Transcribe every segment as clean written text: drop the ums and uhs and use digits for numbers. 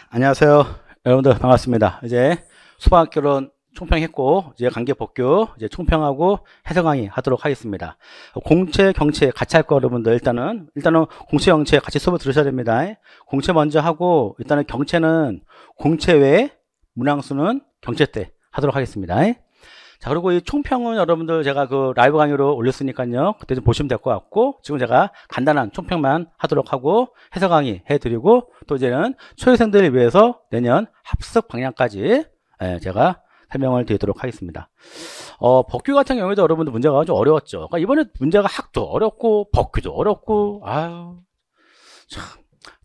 안녕하세요. 여러분들 반갑습니다. 이제 수학결론 총평했고, 이제 관계법규, 이제 총평하고 해석 강의 하도록 하겠습니다. 공채, 경채 같이 할 거 여러분들 일단은 공채, 경채 같이 수업을 들으셔야 됩니다. 공채 먼저 하고, 일단은 경채는 공채 외에 문항수는 경채 때 하도록 하겠습니다. 자, 그리고 이 총평은 여러분들 제가 그 라이브 강의로 올렸으니까요. 그때 좀 보시면 될 것 같고, 지금 제가 간단한 총평만 하도록 하고, 해석 강의 해드리고, 또 이제는 초회생들을 위해서 내년 합숙 방향까지 제가 설명을 드리도록 하겠습니다. 법규 같은 경우에도 여러분들 문제가 좀 어려웠죠. 그러니까 이번에 문제가 학도 어렵고, 법규도 어렵고, 아유, 참.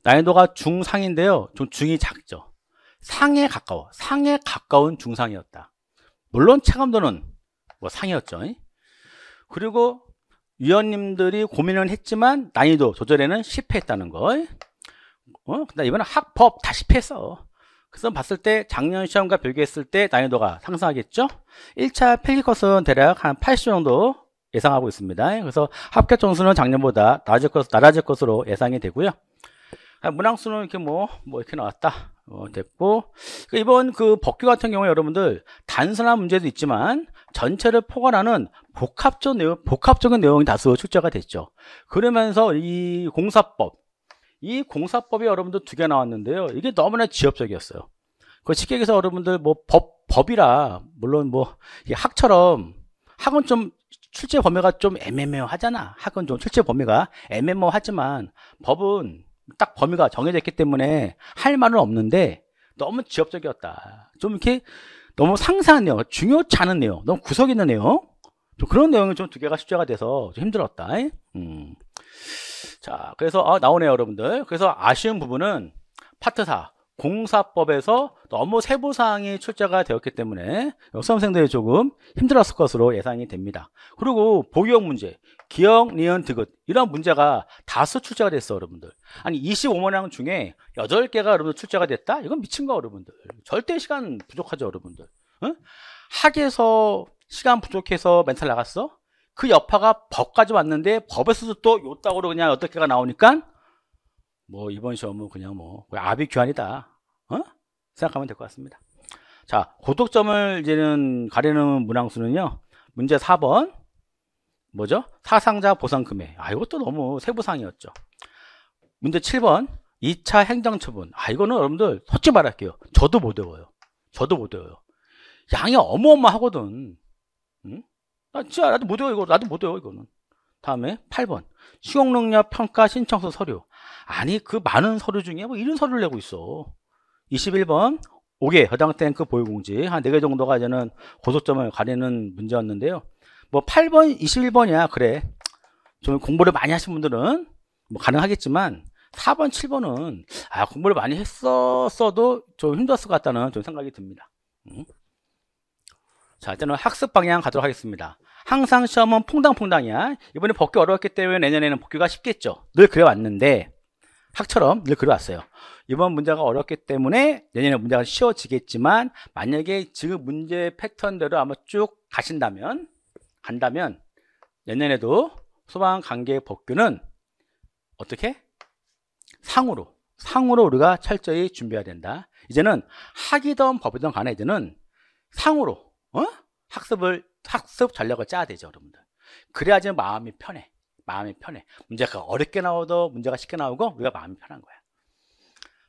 난이도가 중상인데요. 좀 중이 작죠. 상에 가까운 중상이었다. 물론 체감도는 뭐 상이었죠. 그리고 위원님들이 고민을 했지만 난이도 조절에는 실패했다는 거. 근데 이번에 학법 다 실패했어. 그래서 봤을 때 작년 시험과 비교했을 때 난이도가 상승하겠죠. 1차 필기컷은 대략 한 80 정도 예상하고 있습니다. 그래서 합격 점수는 작년보다 낮아질 것으로 예상이 되고요. 문항수는 이렇게 이렇게 나왔다. 됐고. 이번 그 법규 같은 경우에 여러분들 단순한 문제도 있지만 전체를 포괄하는 복합적인 내용이 다수 출제가 됐죠. 그러면서 이 공사법이 여러분들 2개 나왔는데요. 이게 너무나 지엽적이었어요. 그 쉽게 얘기해서 여러분들 법이라, 물론 이게 학은 좀 출제 범위가 좀 애매모호하잖아. 학은 좀 출제 범위가 애매모호하지만 법은 딱 범위가 정해져 있기 때문에 할 말은 없는데 너무 지엽적이었다. 좀 이렇게 너무 상세한 내용, 중요치 않은 내용, 너무 구석 있는 내용, 좀 그런 내용이 좀 2개가 출제가 돼서 좀 힘들었다. 자, 그래서 나오네요, 여러분들. 그래서 아쉬운 부분은 파트 4 공사법에서 너무 세부사항이 출제가 되었기 때문에 수험생들이 조금 힘들었을 것으로 예상이 됩니다. 그리고 보기형 문제, 기역, 니은, 디귿 이런 문제가 다수 출제가 됐어, 여러분들. 아니 25문항 중에 8개가 여러분들 출제가 됐다? 이건 미친 거, 여러분들. 절대 시간 부족하죠, 여러분들. 응? 학에서 시간 부족해서 멘탈 나갔어? 그 여파가 법까지 왔는데 법에서도 또 요따구로 그냥 8개가 나오니까 이번 시험은 그냥 아비규환이다. 생각하면 될 것 같습니다. 자, 고득점을 이제는 가리는 문항수는요. 문제 4번. 뭐죠? 사상자 보상 금액. 이것도 너무 세부사항이었죠. 문제 7번. 2차 행정처분. 이거는 여러분들 솔직히 말할게요. 저도 못 외워요. 양이 어마어마하거든. 응? 나도 못 외워, 이거는. 다음에 8번. 수용능력 평가 신청서 서류. 아니, 그 많은 서류 중에 이런 서류를 내고 있어. 21번. 5개 해당 탱크 보유공지. 한 4개 정도가 이제는 고소점을 가리는 문제였는데요. 8번, 21번이야. 그래. 좀 공부를 많이 하신 분들은 가능하겠지만 4번, 7번은 공부를 많이 했었어도 좀 힘들었을 것 같다는 좀 생각이 듭니다. 자, 일단은 학습 방향 가도록 하겠습니다. 항상 시험은 퐁당퐁당이야. 이번에 법규 어려웠기 때문에 내년에는 법규가 쉽겠죠. 늘 그래왔는데 학처럼 늘 그래왔어요. 이번 문제가 어렵기 때문에 내년에 문제가 쉬워지겠지만 만약에 지금 문제 패턴대로 아마 쭉 간다면 내년에도 소방관계 법규는 어떻게? 상으로 우리가 철저히 준비해야 된다. 이제는 학이든 법이든 간에 이제는 상으로 학습 전략을 짜야 되죠, 여러분들. 그래야지 마음이 편해. 문제가 어렵게 나오도 문제가 쉽게 나오고 우리가 마음이 편한 거야.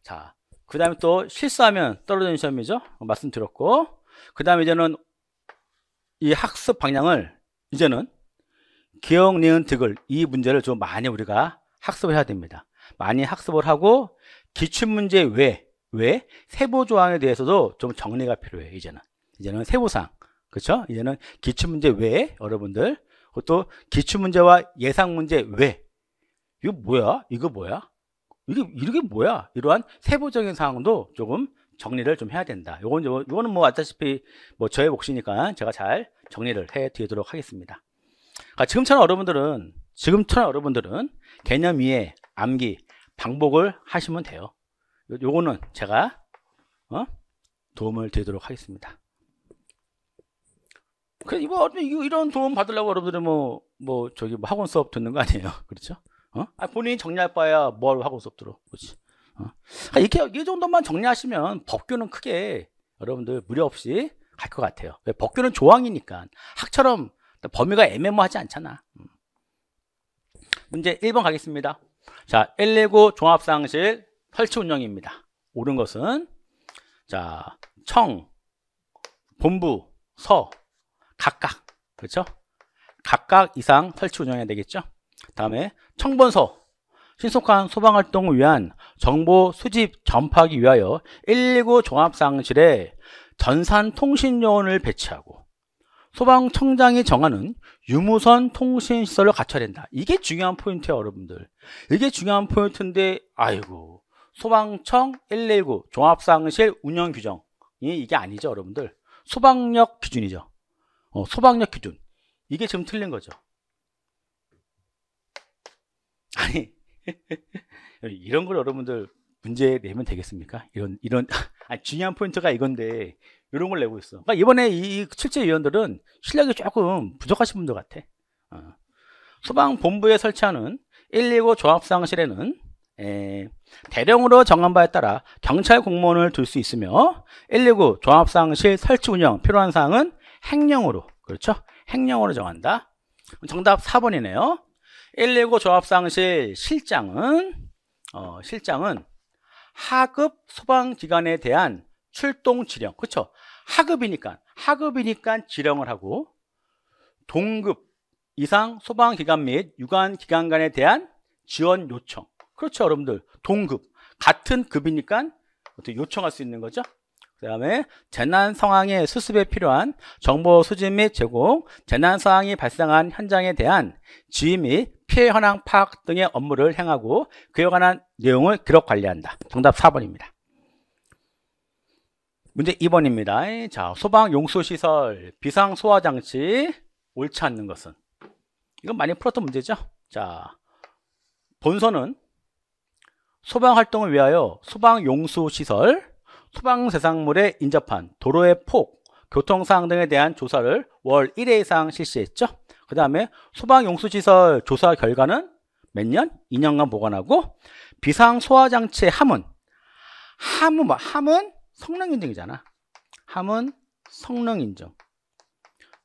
자, 그 다음에 또 실수하면 떨어지는 시험이죠. 말씀드렸고, 그 다음에 이제는 이 학습 방향을 이제는 기역, 니은, 디귿 이 문제를 좀 많이 우리가 학습을 해야 됩니다. 많이 학습을 하고 기출문제 외 세부 조항에 대해서도 좀 정리가 필요해요. 이제는 세부사항, 그렇죠? 이제는 기출문제 외에 여러분들 그것도 기출문제와 예상문제 외 이거 뭐야? 이게 뭐야? 이러한 세부적인 사항도 조금 정리를 좀 해야 된다. 요거는 아시다시피 저의 몫이니까 제가 잘 정리를 해 드리도록 하겠습니다. 지금처럼 여러분들은 개념 이해, 암기, 반복을 하시면 돼요. 요거는 제가 도움을 드리도록 하겠습니다. 이런 도움 받으려고 여러분들은 학원 수업 듣는 거 아니에요? 그렇죠? 본인이 정리할 바야 뭘 학원 수업 들어. 그렇지? 이렇게 이 정도만 정리하시면 법규는 크게 여러분들 무리 없이 갈 것 같아요. 왜? 법규는 조항이니까 학처럼 범위가 애매모하지 않잖아. 문제 1번 가겠습니다. 자, 119 종합상실 설치 운영입니다. 옳은 것은 자, 청, 본부, 서 각각, 그렇죠? 각각 이상 설치 운영해야 되겠죠? 다음에 청본서, 신속한 소방활동을 위한 정보 수집 전파하기 위하여 119 종합상실에 전산통신요원을 배치하고 소방청장이 정하는 유무선 통신시설을 갖춰야 된다. 이게 중요한 포인트예요, 여러분들. 이게 중요한 포인트인데 아이고, 소방청 119 종합상실 운영규정이 이게 아니죠, 여러분들. 소방력 기준이죠. 소방력 기준. 이게 지금 틀린 거죠. 아니 이런 걸 여러분들 문제 내면 되겠습니까? 이런 아니, 중요한 포인트가 이건데 이런 걸 내고 있어. 그러니까 이번에 이 실제위원들은 실력이 조금 부족하신 분들 같아. 소방본부에 설치하는 119 종합상실에는 대령으로 정한 바에 따라 경찰 공무원을 둘 수 있으며 119 종합상실 설치 운영 필요한 사항은 행령으로, 그렇죠? 행령으로 정한다. 정답 4번이네요. 119 종합상실 실장은 하급 소방기관에 대한 출동 지령, 그렇죠? 하급이니까 지령을 하고 동급 이상 소방기관 및 유관기관 간에 대한 지원 요청, 그렇죠, 여러분들. 동급 같은 급이니까 어떻게 요청할 수 있는 거죠. 그 다음에 재난 상황의 수습에 필요한 정보 수집 및 제공, 재난 상황이 발생한 현장에 대한 지휘 및 피해 현황 파악 등의 업무를 행하고 그에 관한 내용을 기록 관리한다. 정답 4번입니다. 문제 2번입니다. 자, 소방 용수시설 비상 소화 장치 옳지 않는 것은, 이건 많이 풀었던 문제죠. 자, 본서는 소방 활동을 위하여 소방 용수시설 소방세상물에 인접한 도로의 폭, 교통사항 등에 대한 조사를 월 1회 이상 실시했죠. 그 다음에 소방용수시설 조사 결과는 몇 년? 2년간 보관하고 비상소화장치의 함은 성능인증이잖아. 함은 성능인증.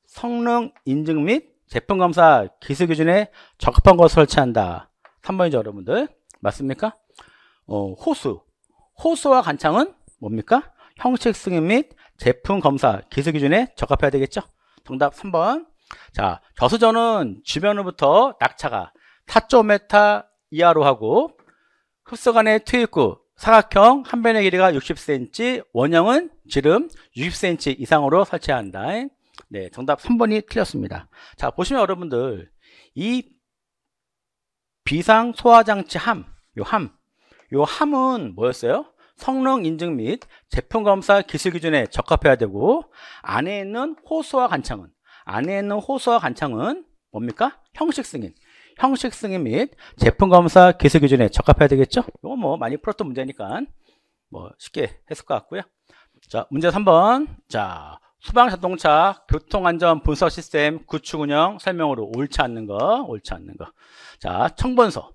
성능인증 및 제품검사 기술기준에 적합한 것을 설치한다. 3번이죠, 여러분들. 맞습니까? 호수와 간창은 뭡니까? 형식 승인 및 제품 검사 기술 기준에 적합해야 되겠죠? 정답 3번. 자, 저수전은 주변으로부터 낙차가 4.5m 이하로 하고 흡수관의 투입구 사각형 한 변의 길이가 60cm, 원형은 지름 60cm 이상으로 설치해야 한다. 네, 정답 3번이 틀렸습니다. 자, 보시면 여러분들 이 비상 소화장치 요 함은 뭐였어요? 성능 인증 및 제품 검사 기술 기준에 적합해야 되고 안에 있는 호수와 간창은 뭡니까? 형식 승인 및 제품 검사 기술 기준에 적합해야 되겠죠? 이거 뭐 많이 풀었던 문제니까 뭐 쉽게 했을 것 같고요. 자, 문제 3번. 자, 소방 자동차 교통안전 분석 시스템 구축 운영 설명으로 옳지 않는 거. 자, 청본서.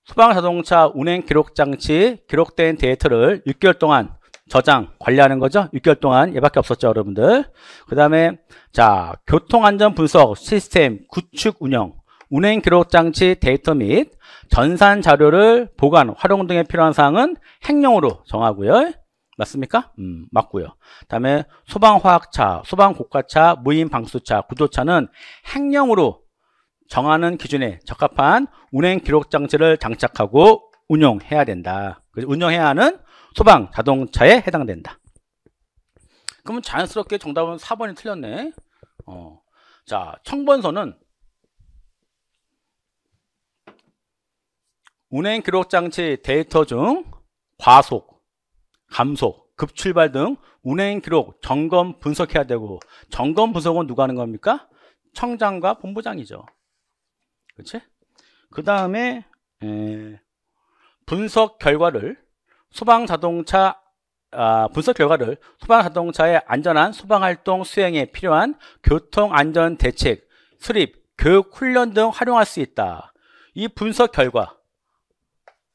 소방자동차 운행 기록 장치 기록된 데이터를 6개월 동안 저장 관리하는 거죠. 6개월 동안 얘밖에 없었죠, 여러분들. 그 다음에 자, 교통안전 분석 시스템 구축 운영 운행 기록 장치 데이터 및 전산 자료를 보관 활용 등에 필요한 사항은 행령으로 정하고요. 맞습니까? 맞고요. 그 다음에 소방화학차, 소방고가차, 무인방수차, 구조차는 행령으로 정하는 기준에 적합한 운행 기록 장치를 장착하고 운용해야 된다. 운용해야 하는 소방 자동차에 해당된다. 그러면 자연스럽게 정답은 4번이 틀렸네. 자, 청본서는 운행 기록 장치 데이터 중 과속, 감속, 급출발 등 운행 기록 점검 분석해야 되고 점검 분석은 누가 하는 겁니까? 청장과 본부장이죠. 그렇지? 그 다음에 분석 결과를 소방자동차의 안전한 소방활동 수행에 필요한 교통안전대책, 수립, 교육, 훈련 등 활용할 수 있다. 이 분석 결과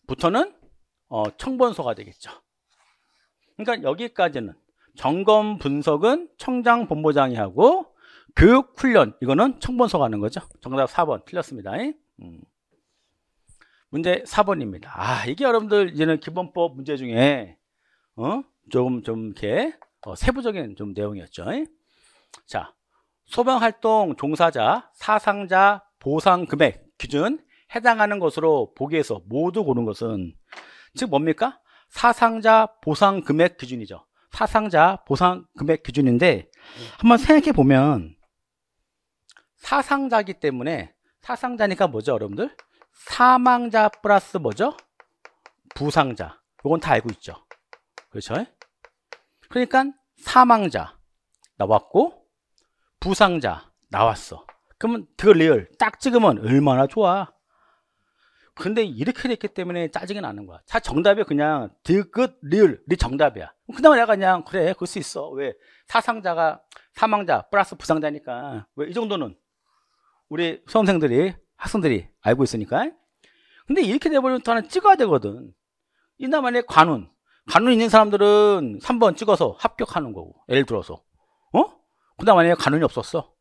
부터는 청본소가 되겠죠. 그러니까 여기까지는 점검 분석은 청장 본부장이 하고 교육 훈련 이거는 청본소가 하는 거죠. 정답 4번 틀렸습니다. 문제 4번입니다. 이게 여러분들 이제는 기본법 문제 중에 좀 이렇게 세부적인 좀 내용이었죠. 자, 소방활동 종사자 사상자 보상 금액 기준 해당하는 것으로 보기에서 모두 고른 것은 즉 뭡니까? 사상자 보상 금액 기준이죠. 사상자 보상 금액 기준인데 한번 생각해 보면 사상자이기 때문에 사상자니까 뭐죠, 여러분들? 사망자 플러스 뭐죠? 부상자. 이건 다 알고 있죠. 그렇죠? 그러니까 사망자 나왔고 부상자 나왔어. 그러면 그 리얼 딱 찍으면 얼마나 좋아. 근데 이렇게 됐기 때문에 짜증이 나는 거야. 자, 정답이 그냥 디귿 리얼이 정답이야. 그다음에 내가 그냥 그래 그럴 수 있어. 왜? 사상자가 사망자 플러스 부상자니까 왜 이 정도는 우리 수험생들이 학생들이 알고 있으니까. 근데 이렇게 돼버리면 또 하나 찍어야 되거든. 이나만의 관운 있는 사람들은 3번 찍어서 합격하는 거고. 예를 들어서 그다음 만약에 관운이 없었어.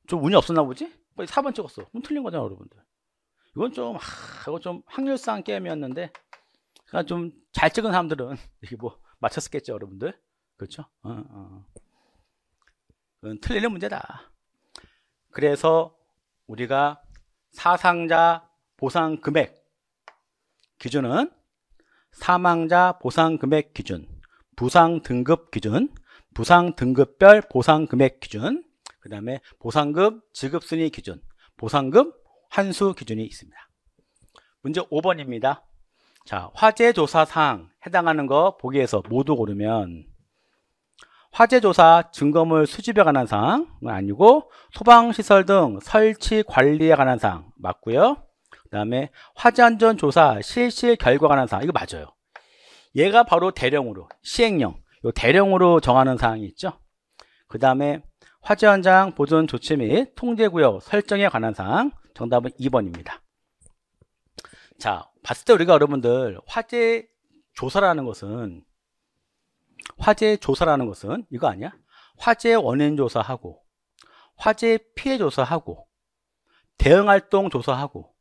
좀 운이 없었나 보지? 4번 찍었어. 그럼 틀린 거잖아, 여러분들. 이건 좀 이거 좀 확률상 게임이었는데 그러니까 좀 잘 찍은 사람들은 이게 뭐 맞췄겠죠, 여러분들. 그렇죠? 그건 틀리는 문제다. 그래서 우리가 사상자 보상 금액 기준은 사망자 보상 금액 기준, 부상 등급 기준, 부상 등급별 보상 금액 기준, 그 다음에 보상금 지급 순위 기준, 보상금 환수 기준이 있습니다. 문제 5번입니다. 자, 화재 조사 사항 해당하는 거 보기에서 모두 고르면 화재 조사 증거물 수집에 관한 사항은 아니고 소방시설 등 설치 관리에 관한 사항 맞고요. 그 다음에 화재 안전 조사 실시 결과 관한 사항 이거 맞아요. 얘가 바로 대령으로 시행령 요 대령으로 정하는 사항이 있죠. 그 다음에 화재 현장 보존 조치 및 통제구역 설정에 관한 사항 정답은 2번입니다. 자, 봤을 때 우리가 여러분들 화재 조사라는 것은 이거 아니야? 화재 원인 조사하고 화재 피해 조사하고 대응활동 조사하고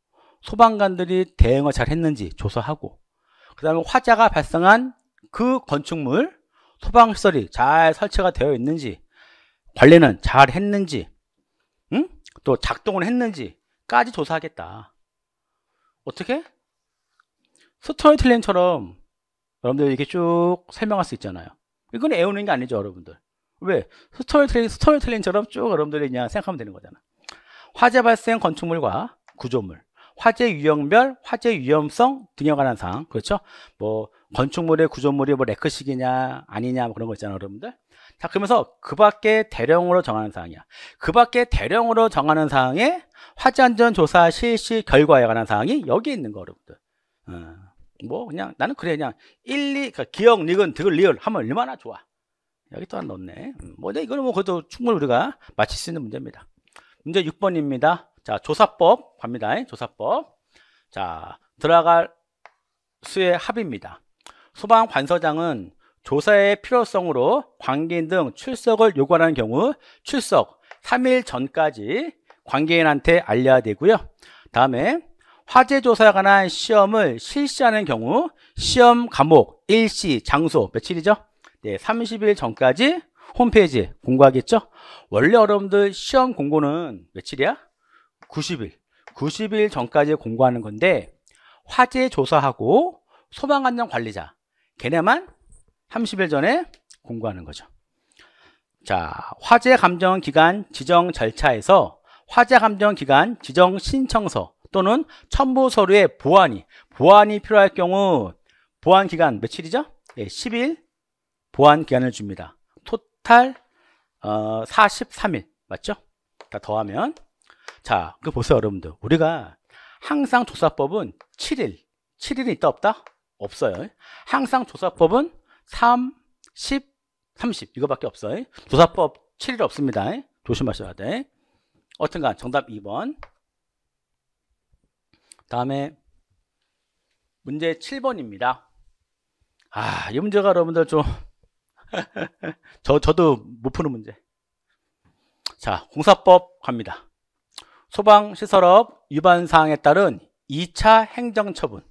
소방관들이 대응을 잘 했는지 조사하고 그 다음에 화재가 발생한 그 건축물 소방시설이 잘 설치가 되어 있는지 관리는 잘 했는지 또 작동을 했는지까지 조사하겠다. 어떻게? 스토리텔링처럼 여러분들 이렇게 쭉 설명할 수 있잖아요. 이건 애우는 게 아니죠, 여러분들. 왜? 스토리텔링처럼 쭉 여러분들이 그냥 생각하면 되는 거잖아. 화재 발생 건축물과 구조물, 화재 유형별, 화재 위험성 등에 관한 사항, 그렇죠? 뭐 건축물의 구조물이 뭐 레크식이냐 아니냐 뭐 그런 거 있잖아요, 여러분들. 자, 그러면서 그 밖에 대령으로 정하는 사항이야. 그 밖에 대령으로 정하는 사항에 화재 안전 조사 실시 결과에 관한 사항이 여기 있는 거, 여러분들. 뭐 그냥 나는 그래 그냥 1, 2 그러니까 기억, 니은, 득을 리얼 하면 얼마나 좋아. 여기 또한 넣었네. 뭐 이거는 뭐 그래도 충분히 우리가 맞힐 수 있는 문제입니다. 문제 6번입니다. 자, 조사법 갑니다. 조사법. 자, 들어갈 수의 합입니다. 소방 관서장은 조사의 필요성으로 관계인 등 출석을 요구하는 경우 출석 3일 전까지 관계인한테 알려야 되고요. 다음에 화재 조사에 관한 시험을 실시하는 경우 시험 과목, 일시, 장소 며칠이죠? 네, 30일 전까지 홈페이지에 공고하겠죠? 원래 여러분들 시험 공고는 며칠이야? 90일. 90일 전까지 공고하는 건데 화재 조사하고 소방안전관리자 걔네만 30일 전에 공고하는 거죠. 자, 화재 감정 기간 지정 절차에서 화재 감정 기간 지정 신청서 또는 첨부 서류의 보완이 필요할 경우 보완 기간 며칠이죠? 네, 10일 보완 기간을 줍니다. 토탈 43일 맞죠? 다 더하면 자, 그 보세요, 여러분들. 우리가 항상 조사법은 7일이 있다 없다? 없어요. 항상 조사법은 3, 10, 30 이거밖에 없어요. 조사법 7일 없습니다. 조심하셔야 돼. 어떤가 정답 2번. 다음에 문제 7번입니다. 이 문제가 여러분들 좀 저도 못 푸는 문제. 자, 공사법 갑니다. 소방시설업 위반사항에 따른 2차 행정처분.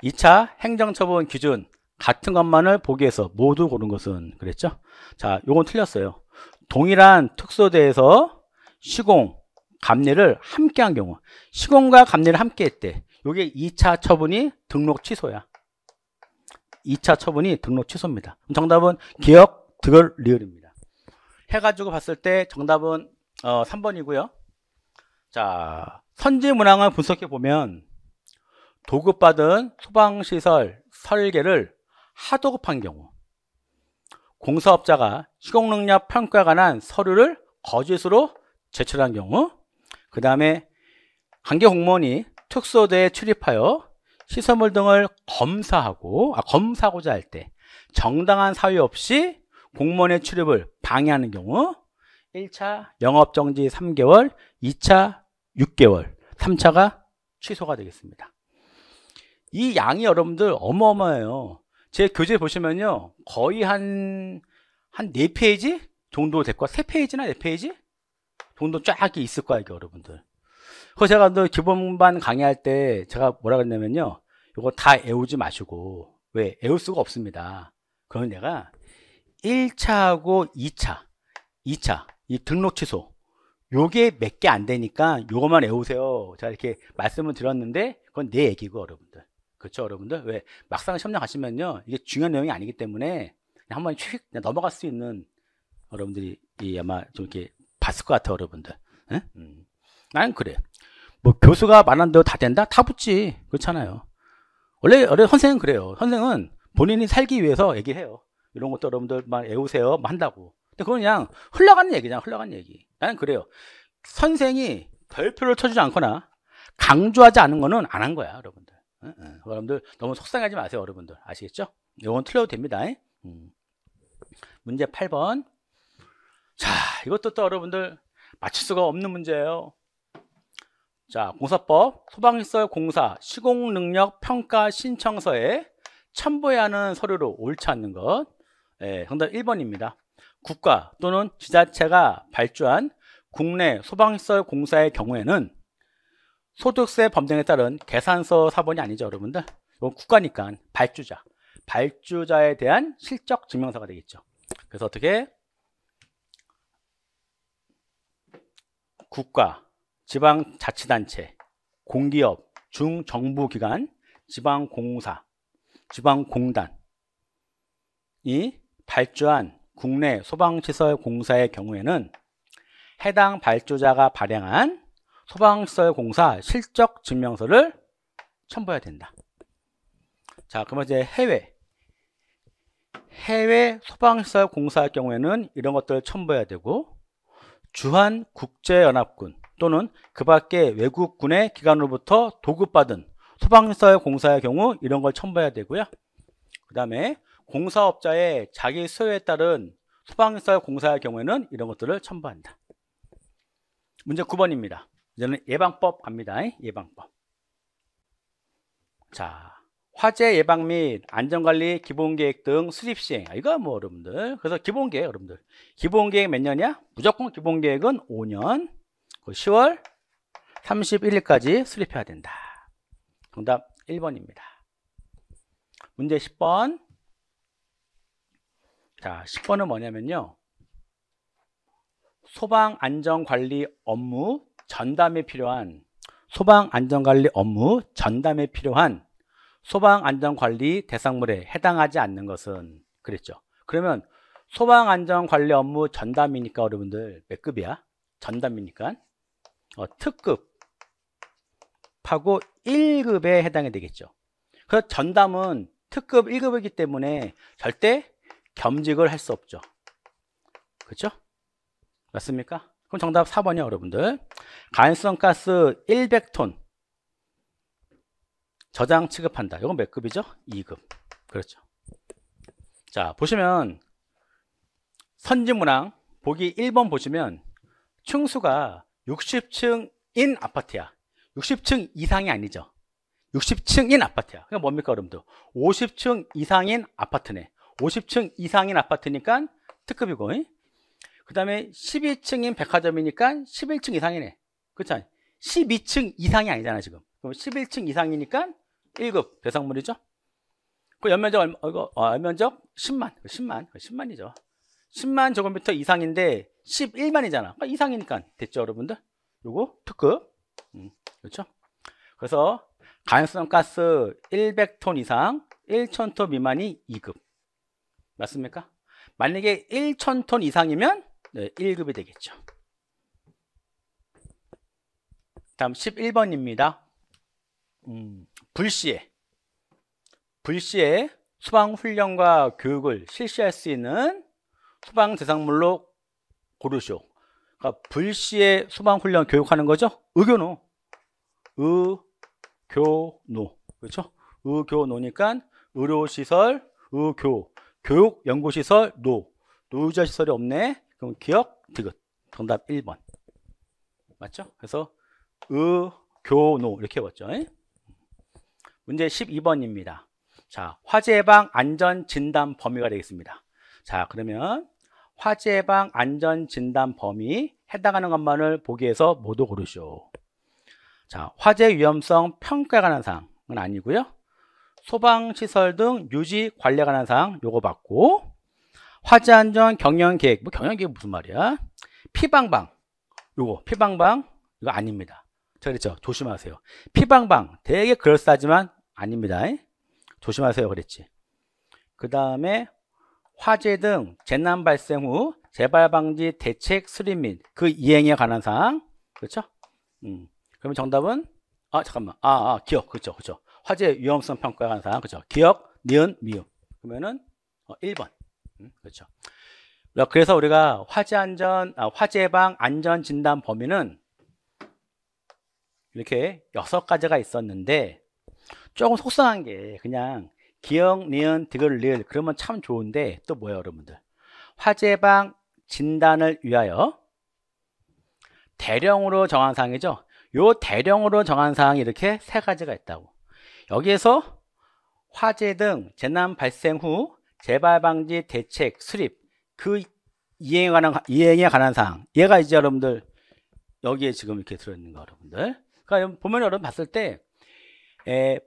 2차 행정처분 기준 같은 것만을 보기 위해서 모두 고른 것은 그랬죠? 자, 요건 틀렸어요. 동일한 특수대에서 시공, 감리를 함께 한 경우, 시공과 감리를 함께 했대. 요게 2차 처분이 등록 취소야. 2차 처분이 등록 취소입니다. 정답은 기억, 득을, 리을입니다. 해가지고 봤을 때 정답은 3번이고요. 자, 선지문항을 분석해 보면 도급받은 소방시설 설계를 하도급한 경우, 공사업자가 시공능력 평가에 관한 서류를 거짓으로 제출한 경우, 그 다음에 관계 공무원이 특수대에 출입하여 시설물 등을 검사하고자 할 때 정당한 사유 없이 공무원의 출입을 방해하는 경우 1차 영업정지 3개월, 2차 6개월, 3차가 취소가 되겠습니다. 이 양이 여러분들 어마어마해요. 제 교재 보시면요, 거의 한 4페이지 정도 될 거야. 3페이지나 4페이지 정도 쫙 있을 거야, 이게 여러분들. 그래서 제가 기본반 강의할 때 제가 뭐라 그랬냐면요, 이거 다 애우지 마시고, 왜? 애울 수가 없습니다. 그러면 내가 1차하고 2차 이 등록 취소, 요게 몇 개 안 되니까 요것만 애우세요. 제가 이렇게 말씀을 드렸는데 그건 내 얘기고, 여러분들. 그렇죠, 여러분들? 왜? 막상 시험장 가시면요, 이게 중요한 내용이 아니기 때문에 그냥 한번 휙 넘어갈 수 있는, 여러분들이 아마 좀 이렇게 봤을 것 같아요, 여러분들. 응? 나는 그래. 뭐 교수가 말한 대로 다 된다? 다 붙지. 그렇잖아요. 원래 선생은 그래요. 선생은 본인이 살기 위해서 얘기해요. 이런 것도 여러분들만 애우세요. 뭐 한다고. 근데 그건 그냥 흘러가는 얘기잖아. 흘러가는 얘기. 나는 그래요. 선생이 별표를 쳐주지 않거나 강조하지 않은 거는 안 한 거야, 여러분들. 여러분들 너무 속상하지 마세요, 여러분들. 아시겠죠? 이건 틀려도 됩니다. 문제 8번. 자, 이것도 또 여러분들 맞출 수가 없는 문제예요. 자, 공사법 소방시설 공사 시공능력 평가 신청서에 첨부해야 하는 서류로 옳지 않는 것. 정답 1번입니다. 국가 또는 지자체가 발주한 국내 소방시설 공사의 경우에는 소득세 법령에 따른 계산서 사본이 아니죠, 여러분들. 이건 국가니까 발주자에 대한 실적 증명서가 되겠죠. 그래서 어떻게? 국가, 지방자치단체, 공기업, 중정부기관, 지방공사, 지방공단이 발주한 국내 소방시설 공사의 경우에는 해당 발주자가 발행한 소방시설 공사 실적 증명서를 첨부해야 된다. 자, 그러면 이제 해외 소방시설 공사의 경우에는 이런 것들을 첨부해야 되고, 주한 국제연합군 또는 그 밖의 외국군의 기관으로부터 도급받은 소방시설 공사의 경우 이런 걸 첨부해야 되고요. 그 다음에 공사업자의 자기 수요에 따른 소방시설 공사의 경우에는 이런 것들을 첨부한다. 문제 9번입니다. 이제는 예방법 갑니다. 예방법. 자, 화재 예방 및 안전관리 기본계획 등 수립 시행. 이거 뭐 여러분들. 그래서 기본계획 여러분들. 기본계획 몇 년이야? 무조건 기본계획은 5년. 10월 31일까지 수립해야 된다. 정답 1번입니다. 문제 10번. 자, 10번은 뭐냐면요, 소방안전관리 업무 전담에 필요한 소방안전관리 대상물에 해당하지 않는 것은 그랬죠. 그러면 소방안전관리 업무 전담이니까 여러분들 몇 급이야? 전담이니까 특급하고 1급에 해당이 되겠죠. 그래서 전담은 특급 1급이기 때문에 절대 겸직을 할 수 없죠. 그렇죠? 맞습니까? 그럼 정답 4번이요, 여러분들. 가연성가스 100톤 저장 취급한다. 이건 몇 급이죠? 2급. 그렇죠. 자, 보시면 선지문항 보기 1번 보시면 층수가 60층인 아파트야. 60층 이상이 아니죠. 60층인 아파트야. 그러니까 뭡니까, 여러분들? 50층 이상인 아파트네. 50층 이상인 아파트니까 특급이고, 그 다음에 12층인 백화점이니까 11층 이상이네. 그렇죠? 12층 이상이 아니잖아, 지금. 그럼 11층 이상이니까 1급 배상물이죠. 그 연면적, 연면적 10만이죠. 10만 제곱미터 이상인데 11만이잖아. 그러니까 이상이니까 됐죠, 여러분들? 요거 특급. 그렇죠? 그래서 가연성 가스 100톤 이상 1000톤 미만이 2급. 맞습니까? 만약에 1000톤 이상이면 1급이 되겠죠. 다음 11번입니다. 불시에 소방훈련과 교육을 실시할 수 있는 소방 대상물로 고르시오. 그러니까 불시에 소방훈련 교육하는 거죠. 의교노. 그렇죠? 의교노니까 의료시설, 교육, 연구시설, 노유자시설이 없네. 그럼 기억, 디귿. 정답 1번. 맞죠? 그래서 의교노 이렇게 외웠죠. 문제 12번입니다. 자, 화재 예방 안전 진단 범위가 되겠습니다. 자, 그러면 화재 예방 안전 진단 범위 해당하는 것만을 보기 위해서 모두 고르시오. 자, 화재 위험성 평가에 관한 사항은 아니고요. 소방시설 등 유지 관리에 관한 사항 요거 받고, 화재 안전 경영 계획, 뭐 경영 계획 무슨 말이야? 피방방 이거 아닙니다. 제가 그랬죠. 조심하세요. 피방방 되게 그럴싸하지만 아닙니다. 조심하세요 그랬지. 그 다음에 화재 등 재난 발생 후 재발 방지 대책 수립 및 그 이행에 관한 사항. 그렇죠? 그러면 정답은 기억. 그렇죠. 화재 위험성 평가에 관한 사항. 그렇죠. 기억, 니은, 미음. 그러면은 1번. 그렇죠. 그래서 우리가 화재 예방 안전 진단 범위는 이렇게 6가지가 있었는데, 조금 속상한 게 그냥 기억, 니은, 디귿, 리을 그러면 참 좋은데, 또 뭐예요, 여러분들? 화재 예방 진단을 위하여 대령으로 정한 사항이죠. 요 대령으로 정한 사항이 이렇게 3가지가 있다고. 여기에서 화재 등 재난 발생 후 재발 방지 대책 수립 그 이행에 관한 사항, 얘가 이제 여러분들 여기에 지금 이렇게 들어있는 거, 여러분들. 그러니까 보면 여러분 봤을 때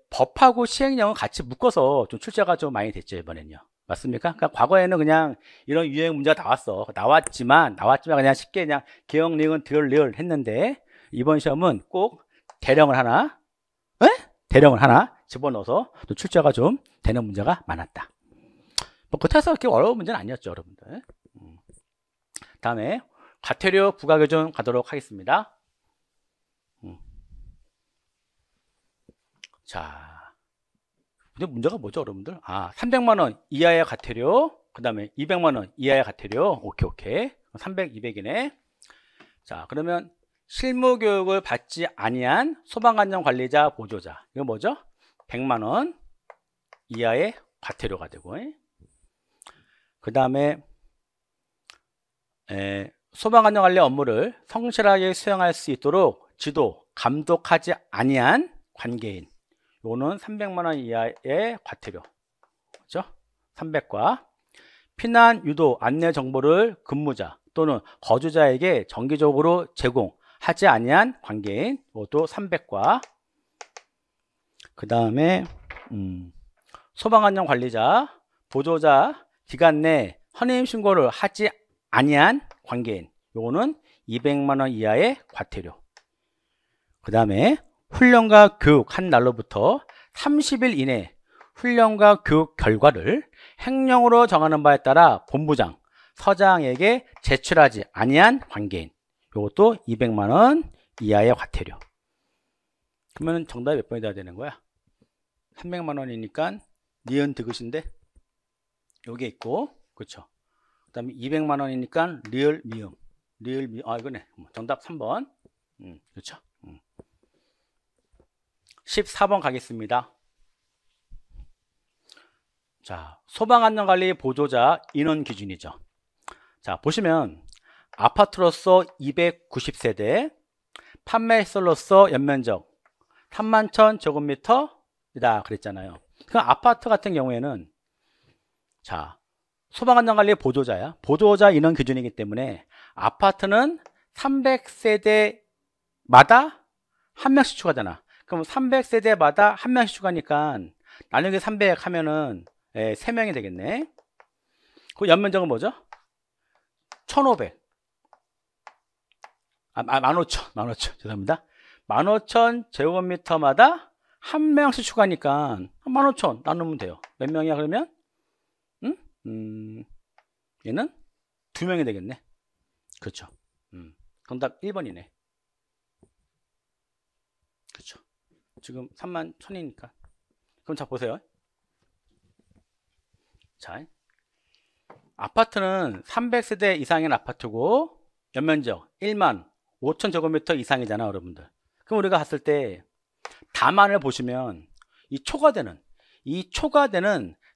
법하고 시행령은 같이 묶어서 좀 출제가 좀 많이 됐죠, 이번엔요. 맞습니까? 그러니까 과거에는 그냥 이런 유행 문제가 나왔지만 그냥 쉽게 그냥 기억, 니은, 디귿, 리을 했는데, 이번 시험은 꼭 대령을 하나 집어넣어서 또 출제가 좀 되는 문제가 많았다. 뭐 그렇다고 그렇게 어려운 문제는 아니었죠, 여러분들. 다음에 과태료 부과기준 가도록 하겠습니다. 자, 근데 문제가 뭐죠, 여러분들? 300만 원 이하의 과태료, 그 다음에 200만 원 이하의 과태료. 오케이. 300, 200이네. 자, 그러면 실무교육을 받지 아니한 소방안전관리자 보조자, 이거 뭐죠? 100만 원 이하의 과태료가 되고, 그 다음에 소방안전관리 업무를 성실하게 수행할 수 있도록 지도, 감독하지 아니한 관계인, 요거는 300만 원 이하의 과태료. 그렇죠? 300과 피난 유도 안내 정보를 근무자 또는 거주자에게 정기적으로 제공하지 아니한 관계인, 이것도 300과, 그 다음에 소방안전관리자 보조자 기간 내 헌임 신고를 하지 아니한 관계인, 요거는 200만 원 이하의 과태료. 그 다음에 훈련과 교육 한 날로부터 30일 이내 훈련과 교육 결과를 행령으로 정하는 바에 따라 본부장, 서장에게 제출하지 아니한 관계인, 이것도 200만 원 이하의 과태료. 그러면 정답이 몇 번이 돼야 되는 거야? 300만 원이니까 니은 디귿인데 요게 있고, 그렇죠? 그 다음에 200만 원이니까 리을 미음. 이거네. 정답 3번. 그렇죠? 14번 가겠습니다. 자, 소방안전관리 보조자 인원 기준이죠. 자, 보시면 아파트로서 290세대, 판매시설로서 연면적 31,000제곱미터 아파트이다 그랬잖아요. 그 아파트 같은 경우에는 자, 소방안전관리 보조자야. 보조자 인원 기준이기 때문에 아파트는 300세대마다 한 명씩 추가잖아. 그럼 300세대마다 한 명씩 추가니까 나누기 300 하면은 3명이 되겠네. 그 연면적은 뭐죠? 1500. 15,000 죄송합니다. 15,000 제곱미터마다 한 명씩 추가니까 15,000 나누면 돼요. 몇 명이야 그러면? 얘는 2명이 되겠네. 그렇죠. 정답 1번이네. 그렇죠. 지금 31,000이니까. 그럼 자 보세요. 자, 아파트는 300세대 이상인 아파트고 연면적 15,000 제곱미터 이상이잖아 여러분들. 그럼 우리가 갔을 때 다만을 보시면 이 초과되는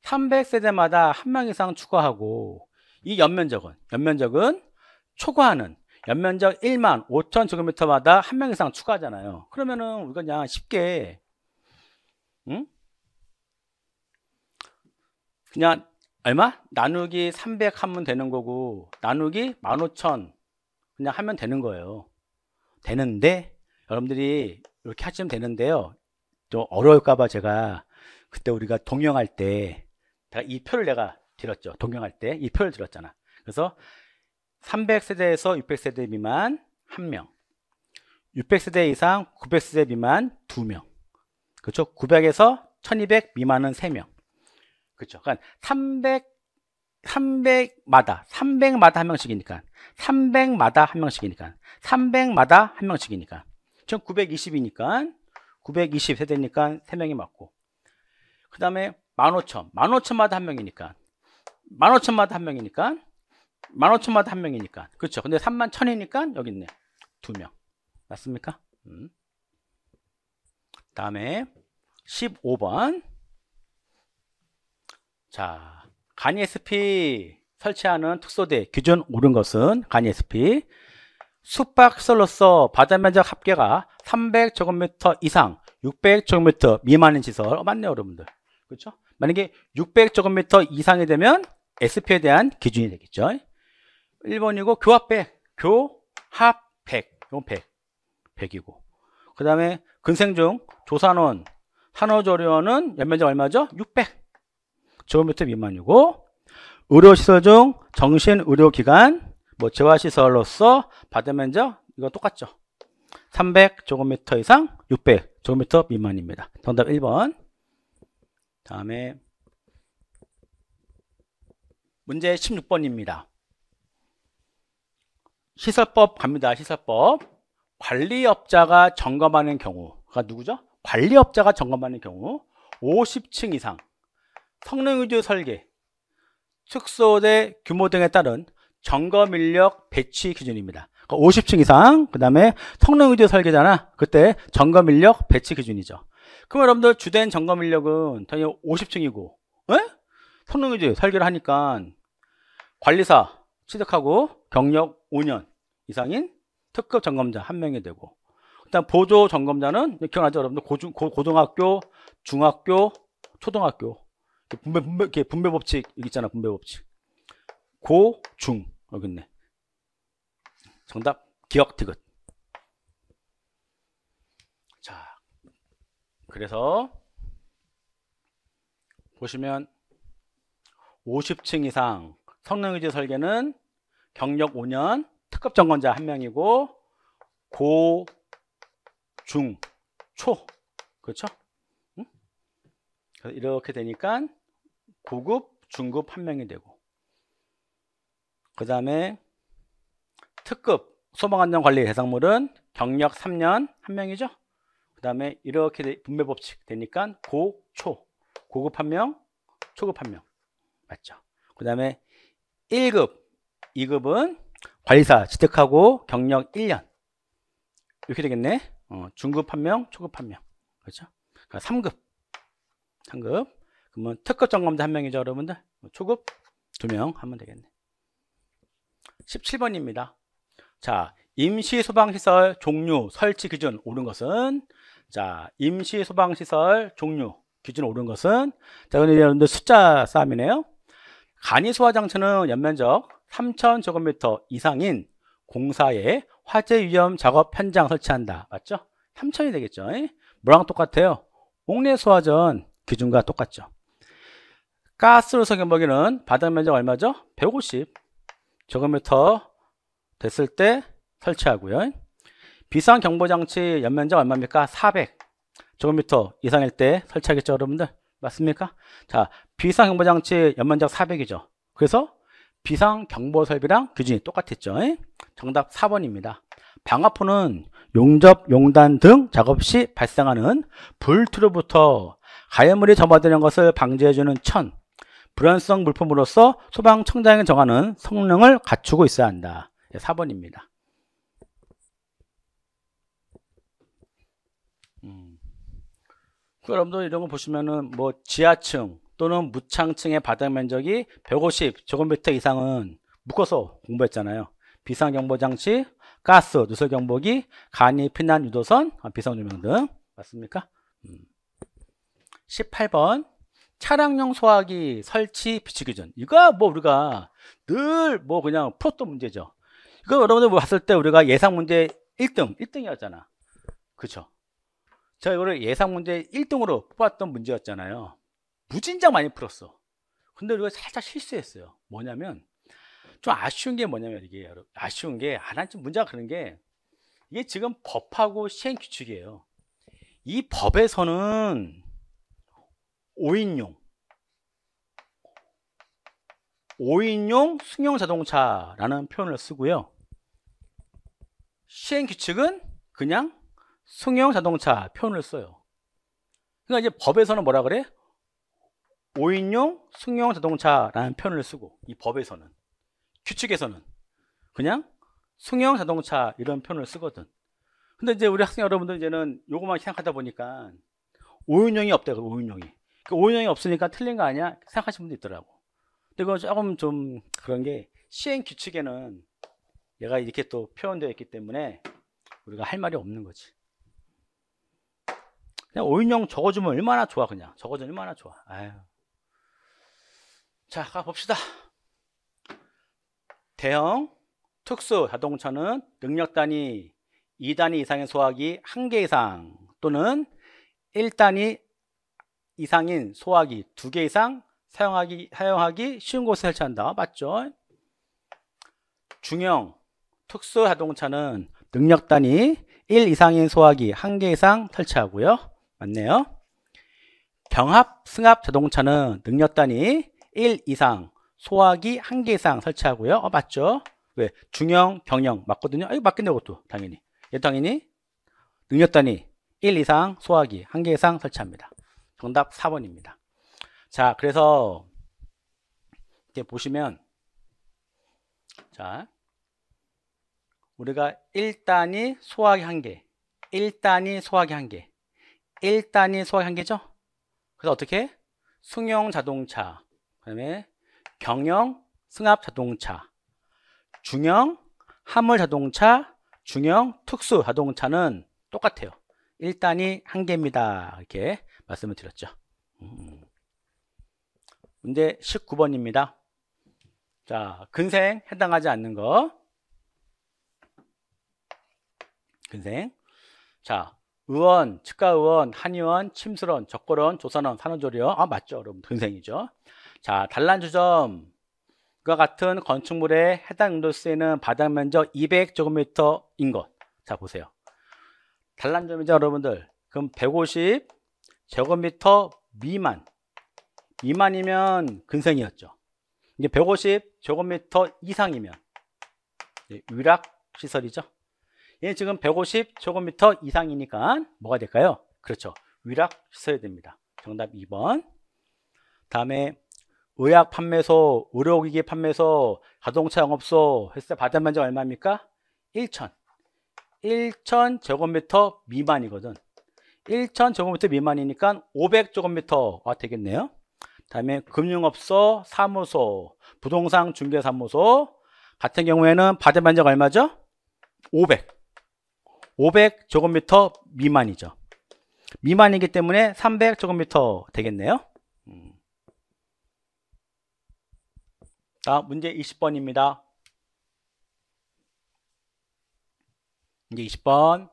300세대마다 한 명 이상 추가하고 이 연면적은 초과하는 연면적 15,000 제곱미터마다 한 명 이상 추가하잖아요. 그러면은 우리가 그냥 쉽게 그냥 얼마? 나누기 300 하면 되는 거고 나누기 15,000 그냥 하면 되는 거예요. 되는데 여러분들이 이렇게 하시면 되는데요. 좀 어려울까봐 제가 그때 우리가 동영할 때 이 표를 내가 들었죠. 동영할 때 이 표를 들었잖아. 그래서 300세대에서 600세대 미만 1명, 600세대 이상 900세대 미만 2명, 그렇죠? 900에서 1200 미만은 3명. 그렇죠. 그러니까 300마다 한 명씩이니까 300마다 한 명씩이니까 300마다 한 명씩이니까 전 920이니까 920세대니까 3명이 맞고, 그 다음에 15,000마다 한 명이니까 15,000마다 한 명이니까 15,000마다 한 명이니까 그렇죠. 근데 31,000이니까 여기 있네. 2명. 맞습니까? 다음에 15번. 자, 간이 SP 설치하는 특소대 기준 옳은 것은 간이 SP 숙박시설로서 바다면적 합계가 300제곱미터 이상 600제곱미터 미만인 시설. 맞네요 여러분들. 그렇죠? 만약에 600제곱미터 이상이 되면 SP에 대한 기준이 되겠죠. 1번이고 교합 100 이건 100이고, 그 다음에 근생중 조산원 산후조리원은 연면적 얼마죠? 600제곱미터 미만이고, 의료시설 중 정신의료기관 재활시설로서 바다면적 이거 똑같죠. 300제곱미터 이상 600제곱미터 미만입니다. 정답 1번. 다음에 문제 16번입니다. 시설법 갑니다. 시설법. 관리업자가 점검하는 경우가 누구죠? 관리업자가 점검하는 경우 50층 이상 성능 위주 설계, 특소대 규모 등에 따른 점검 인력 배치 기준입니다. 50층 이상, 그 다음에 성능 위주 설계잖아. 그때 점검 인력 배치 기준이죠. 그럼 여러분들 주된 점검 인력은 당연히 50층이고 성능 위주 설계를 하니까 관리사 취득하고 경력 5년 이상인 특급 점검자 1명이 되고, 일단 보조 점검자는 기억나죠 여러분들? 고등학교, 중학교, 초등학교 분배 법칙 있잖아. 분배 법칙 고, 중 여기 있네. 정답 기억 디귿. 자, 그래서 보시면 50층 이상 성능 위주 설계는 경력 5년 특급 점검자 1명이고 고, 중, 초 그렇죠? 그래서 이렇게 되니까 고급, 중급 1명이 되고, 그 다음에 특급 소방안전관리 대상물은 경력 3년 1명이죠. 그 다음에 이렇게 분배 법칙 되니까 고, 초, 고급 1명, 초급 1명 맞죠. 그 다음에 1급, 2급은 관리사 취득하고 경력 1년 이렇게 되겠네. 중급 1명, 초급 1명 그렇죠. 그러니까 3급 그러면 특급 점검자 1명이죠 여러분들. 초급 2명 하면 되겠네. 17번입니다. 자, 임시 소방시설 종류 설치 기준 옳은 것은, 자, 임시 소방시설 종류 기준 오른 것은. 자, 그런데 여러분들 숫자 싸움이네요. 간이 소화장치는 연면적 3,000제곱미터 이상인 공사에 화재 위험 작업 현장 설치한다. 맞죠? 3,000이 되겠죠. 뭐랑 똑같아요? 옥내 소화전 기준과 똑같죠. 가스로 석연보기는 바닥 면적 얼마죠? 150제곱미터 됐을 때 설치하고요. 비상경보장치 연면적 얼마입니까? 400제곱미터 이상일 때 설치하겠죠, 여러분들? 맞습니까? 자, 비상경보장치 연면적 400이죠. 그래서 비상경보설비랑 기준이 똑같았죠. 정답 4번입니다. 방화포는 용접, 용단 등 작업 시 발생하는 불투로부터 가연물이 점화되는 것을 방지해주는 천, 불연성 물품으로서 소방청장이 정하는 성능을 갖추고 있어야 한다. 4번입니다. 여러분들 이런 거 보시면은 뭐 지하층 또는 무창층의 바닥 면적이 150제곱미터 이상은 묶어서 공부했잖아요. 비상경보장치, 가스, 누설경보기, 간이 피난 유도선, 비상조명 등. 맞습니까? 18번 차량용 소화기 설치 비치 기준. 이거 뭐 우리가 늘 뭐 그냥 풀었던 문제죠. 이거 여러분들 봤을 때 우리가 예상 문제 1등이었잖아. 그쵸? 제가 이거를 예상 문제 1등으로 뽑았던 문제였잖아요. 무진장 많이 풀었어. 근데 우리가 살짝 실수했어요. 뭐냐면 좀 아쉬운 게 뭐냐면 이게 아쉬운 게 좀 문제가 그런 게 이게 지금 법하고 시행 규칙이에요. 이 법에서는 5인용 승용 자동차라는 표현을 쓰고요. 시행 규칙은 그냥 승용 자동차 표현을 써요. 그러니까 이제 법에서는 뭐라 그래? 5인용 승용 자동차라는 표현을 쓰고, 이 법에서는, 규칙에서는 그냥 승용 자동차 이런 표현을 쓰거든. 근데 이제 우리 학생 여러분들 이제는 요것만 생각하다 보니까 5인용이 없대요. 5인용이. 그 5인용이 없으니까 틀린 거 아니야? 생각하시는 분도 있더라고. 근데 이거 조금 좀 그런 게 시행 규칙에는 얘가 이렇게 또 표현되어 있기 때문에 우리가 할 말이 없는 거지. 그냥 5인용 적어주면 얼마나 좋아. 그냥 적어주면 얼마나 좋아. 아유. 자, 가봅시다. 대형 특수 자동차는 능력 단위 2단위 이상의 소화기 1개 이상 또는 1단위 이상인 소화기 2개 이상 사용하기 쉬운 곳에 설치한다. 맞죠? 중형 특수 자동차는 능력 단위 1 이상인 소화기 1개 이상 설치하고요. 맞네요. 경합 승합 자동차는 능력 단위 1 이상 소화기 1개 이상 설치하고요. 맞죠? 왜? 중형, 경형 맞거든요. 이거 맞겠네, 이것도 당연히. 얘도 당연히 능력 단위 1 이상 소화기 1개 이상 설치합니다. 정답 4번입니다. 자, 그래서 이렇게 보시면, 자, 우리가 1단위 소화기 1개, 1단위 소화기 1개, 1단위 소화기 1개죠? 그래서 어떻게? 승용 자동차, 그 다음에 경형 승합 자동차, 중형 화물 자동차, 중형 특수 자동차는 똑같아요. 1단위 1개입니다. 이렇게 말씀을 드렸죠. 문제 19번입니다. 자, 근생 해당하지 않는 거. 근생. 자, 의원, 치과의원, 한의원, 침술원, 적골원, 조산원, 산후조리원. 맞죠, 여러분. 근생이죠. 자, 단란주점과 같은 건축물에 해당 용도수에는 바닥 면적 200제곱미터인 것. 자, 보세요. 단란주점이죠, 여러분들. 그럼 150제곱미터 미만이면 근생이었죠. 이게 150제곱미터 이상이면 위락 시설이죠. 얘는 지금 150제곱미터 이상이니까 뭐가 될까요? 그렇죠. 위락 시설이 됩니다. 정답 2번. 다음에 의약 판매소, 의료기기 판매소, 자동차 영업소 했을 때 바닥 면적 얼마입니까? 1000제곱미터 미만이거든. 1000제곱미터 미만이니까 500제곱미터가 되겠네요. 다음에 금융업소, 사무소, 부동산 중개사무소 같은 경우에는 바닥 면적 얼마죠? 500제곱미터 미만이죠. 미만이기 때문에 300제곱미터 되겠네요. 다음 문제 20번입니다. 이제 20번.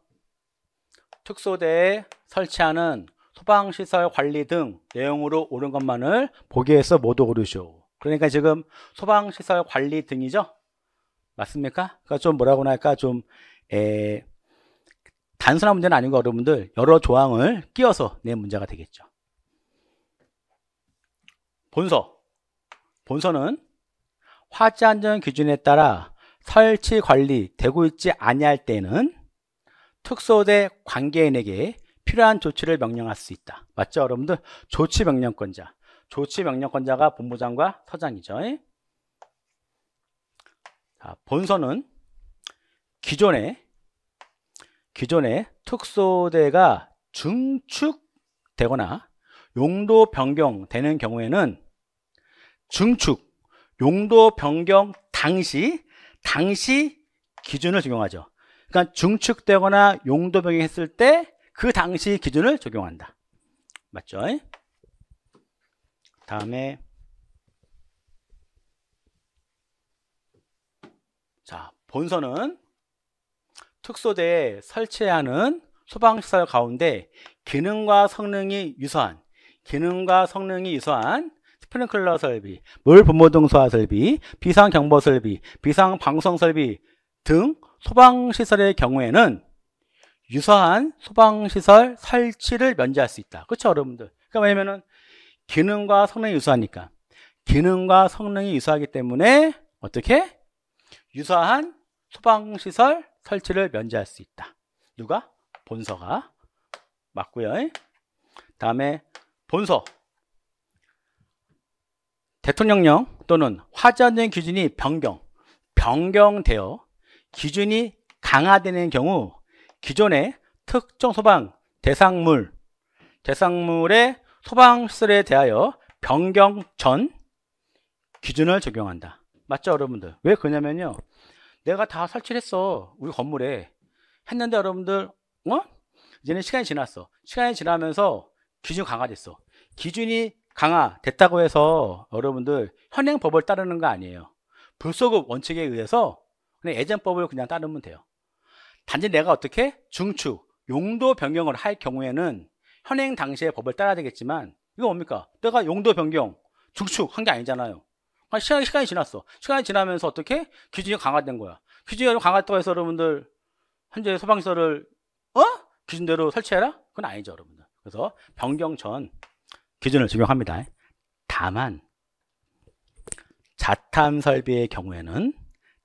특소대에 설치하는 소방시설 관리 등 내용으로 옳은 것만을 보기에서 모두 고르시오. 그러니까 지금 소방시설 관리 등이죠? 맞습니까? 그러니까 좀 뭐라고나 할까? 좀 단순한 문제는 아닌 거 여러분들 여러 조항을 끼워서 낸 문제가 되겠죠. 본서는 화재 안전 기준에 따라 설치 관리 되고 있지 아니할 때는 특소대 관계인에게 필요한 조치를 명령할 수 있다. 맞죠, 여러분들? 조치명령권자. 조치명령권자가 본부장과 서장이죠. 자, 본서는 기존에 특소대가 증축되거나 용도 변경되는 경우에는 증축, 용도 변경 당시 기준을 적용하죠. 그러니까 증축되거나 용도 변경했을 때 그 당시 기준을 적용한다. 맞죠? 다음에 자, 본서는 특소대에 설치하는 소방시설 가운데 기능과 성능이 유사한 스프링클러 설비, 물 분무등 소화 설비, 비상경보 설비, 비상방송 설비 등 소방시설의 경우에는 유사한 소방시설 설치를 면제할 수 있다. 그렇죠, 여러분들? 그러니까 왜냐면은 기능과 성능이 유사하니까. 기능과 성능이 유사하기 때문에 어떻게? 유사한 소방시설 설치를 면제할 수 있다. 누가? 본서가 맞고요. 다음에 본서. 대통령령 또는 화재안전 기준이 변경되어 기준이 강화되는 경우 기존의 특정 소방 대상물의 소방시설에 대하여 변경 전 기준을 적용한다. 맞죠, 여러분들? 왜 그러냐면요, 내가 다 설치를 했어. 우리 건물에 했는데 여러분들 이제는 시간이 지났어. 시간이 지나면서 기준이 강화됐어. 기준이 강화됐다고 해서 여러분들 현행법을 따르는 거 아니에요. 불소급 원칙에 의해서 그냥 예전법을 그냥 따르면 돼요. 단지 내가 어떻게 중축, 용도 변경을 할 경우에는 현행 당시의 법을 따라야 되겠지만, 이거 뭡니까? 내가 용도 변경, 중축 한 게 아니잖아요. 시간이 지났어. 시간이 지나면서 어떻게? 기준이 강화된 거야. 기준이 강화됐다고 해서 여러분들 현재 소방시설을 기준대로 설치해라? 그건 아니죠, 여러분들. 그래서 변경 전 기준을 적용합니다. 다만 자탐 설비의 경우에는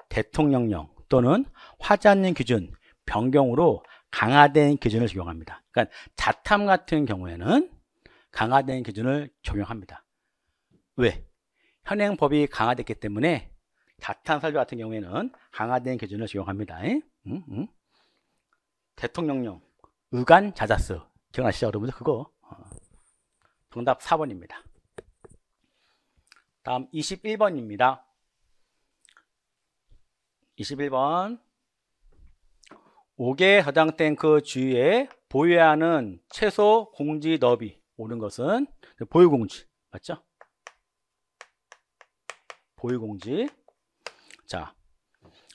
대통령령 또는 화재안전 기준 변경으로 강화된 기준을 적용합니다. 그러니까 자탐 같은 경우에는 강화된 기준을 적용합니다. 왜? 현행법이 강화됐기 때문에 자탐 설비 같은 경우에는 강화된 기준을 적용합니다. 대통령령 의관자자스 기억나시죠, 여러분들? 그거 정답 4번입니다. 다음 21번입니다. 21번 5개 저장 탱크 주위에 보유해야 하는 최소 공지 너비 옳은 것은 보유공지 맞죠? 보유공지. 자,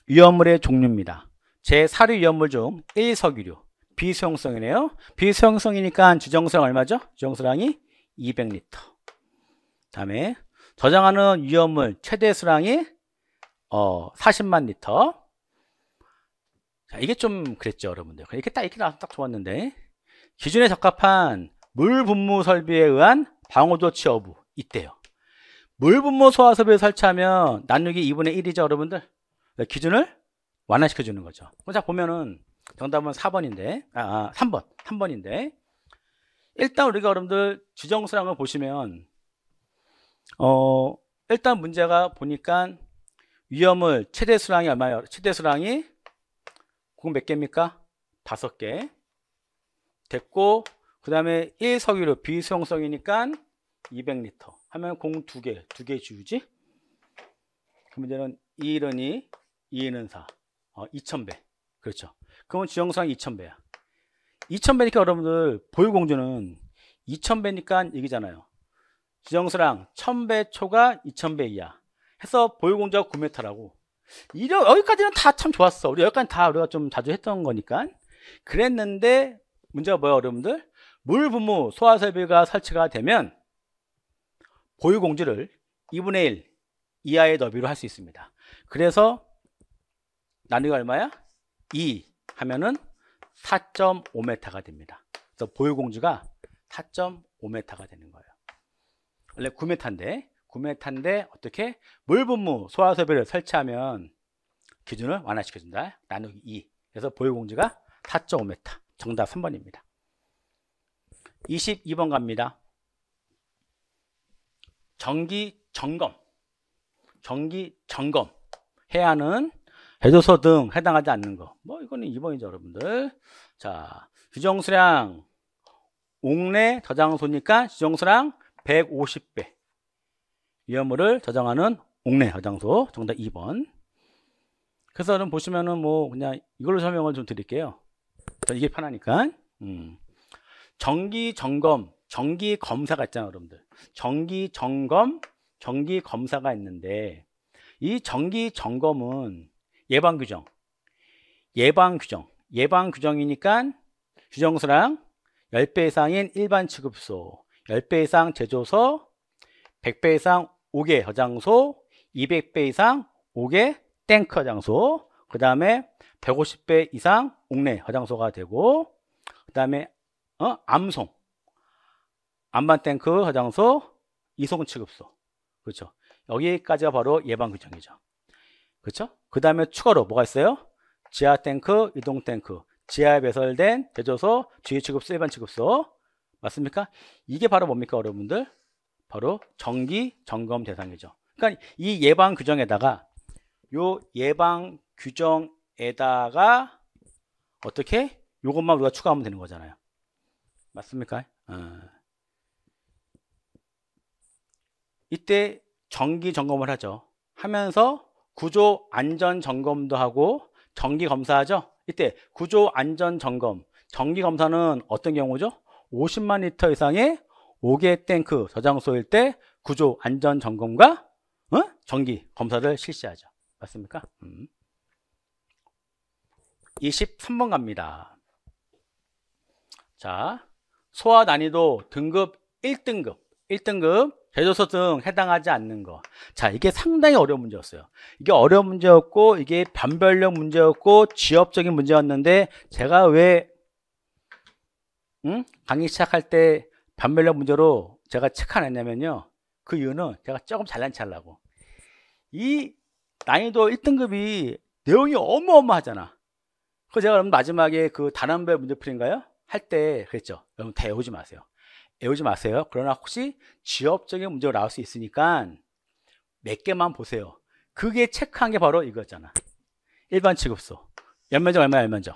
위험물의 종류입니다. 제4류 위험물 중 1석유류 비수용성이네요. 비수용성이니까 주정수량 얼마죠? 주정수량이 200리터. 다음에 저장하는 위험물 최대 수량이 40만 리터. 자, 이게 좀 그랬죠, 여러분들. 이렇게 나와서 딱 좋았는데, 기준에 적합한 물 분무 설비에 의한 방호 조치 여부 있대요. 물 분무 소화 설비를 설치하면 난육이 2분의 1이죠, 여러분들. 기준을 완화시켜 주는 거죠. 자, 보면은 정답은 4번인데, 3번인데, 일단 우리가 여러분들 주정수량을 보시면, 일단 문제가 보니까 위험물 최대 수량이 얼마예요? 최대 수량이 그건 몇 개입니까? 5개 됐고, 그 다음에 1석유류 비수용성이니까 200리터 하면 공 2개 주유지. 그 문제는 2는 2, 2는 4 2000배. 그렇죠. 그러면 주정수량이 2000배야. 2000배니까 여러분들 보유공주는 2000배니까 이기잖아요. 지정수랑 1000배 초과 2000배 이하 해서 보유공주가 9m라고. 여기까지는 다 참 좋았어. 여기까지 다 우리가 좀 자주 했던 거니까. 그랬는데 문제가 뭐야 여러분들? 물분무 소화설비가 설치가 되면 보유공주를 2분의 1 이하의 너비로 할 수 있습니다. 그래서 나누기가 얼마야? 2 하면은 4.5m가 됩니다. 그래서 보유공주가 4.5m가 되는 거예요. 원래 9m인데 어떻게? 물분무 소화설비를 설치하면 기준을 완화시켜준다. 나누기 2. 그래서 보유공주가 4.5m. 정답 3번입니다. 22번 갑니다. 정기 점검 해야 하는 제조소 등 해당하지 않는 거. 뭐 이거는 2번이죠 여러분들. 자, 규정수량 옥내 저장소니까 규정수량 150배 위험물을 저장하는 옥내 저장소. 정답 2번. 그래서 여러분 보시면은 뭐 그냥 이걸로 설명을 좀 드릴게요. 이게 편하니까. 정기 점검, 정기 검사가 있잖아요 여러분들. 정기 점검, 정기 검사가 있는데 이 정기 점검은 예방 규정이니까 규정수량 10배 이상인 일반 취급소, 10배 이상 제조소, 100배 이상 5개 저장소, 200배 이상 5개 탱크 저장소, 그 다음에 150배 이상 옥내 저장소가 되고, 그 다음에 암송, 안반 탱크 저장소, 이송 취급소. 그렇죠. 여기까지가 바로 예방 규정이죠. 그렇죠? 그 다음에 추가로 뭐가 있어요? 지하 탱크, 이동 탱크, 지하에 배설된 제조소, 주요 취급소, 일반 취급소. 맞습니까? 이게 바로 뭡니까, 여러분들? 바로 정기 점검 대상이죠. 그러니까 이 예방 규정에다가 어떻게? 요것만 우리가 추가하면 되는 거잖아요. 맞습니까? 이때 정기 점검을 하죠. 하면서 구조 안전 점검도 하고 정기 검사하죠. 이때 구조 안전 점검, 정기 검사는 어떤 경우죠? 50만 리터 이상의 5개 탱크 저장소일 때 구조 안전 점검과 정기 검사를 실시하죠. 맞습니까? 23번 갑니다. 자, 소화 난이도 등급 1등급 제조소 등 해당하지 않는 거. 자, 이게 상당히 어려운 문제였어요. 이게 어려운 문제였고, 이게 변별력 문제였고, 지역적인 문제였는데, 제가 왜, 강의 시작할 때 변별력 문제로 제가 체크 안 했냐면요. 그 이유는 제가 조금 잘난 체 하려고. 이 난이도 1등급이 내용이 어마어마하잖아. 그래서 제가 여러분 마지막에 그 단원별 문제풀이인가요? 할 때 그랬죠. 여러분 다 외우지 마세요. 외우지 마세요. 그러나 혹시 지역적인 문제가 나올 수 있으니까 몇 개만 보세요. 그게 체크한 게 바로 이거잖아. 일반 취급소. 연면적 얼마야, 연면적?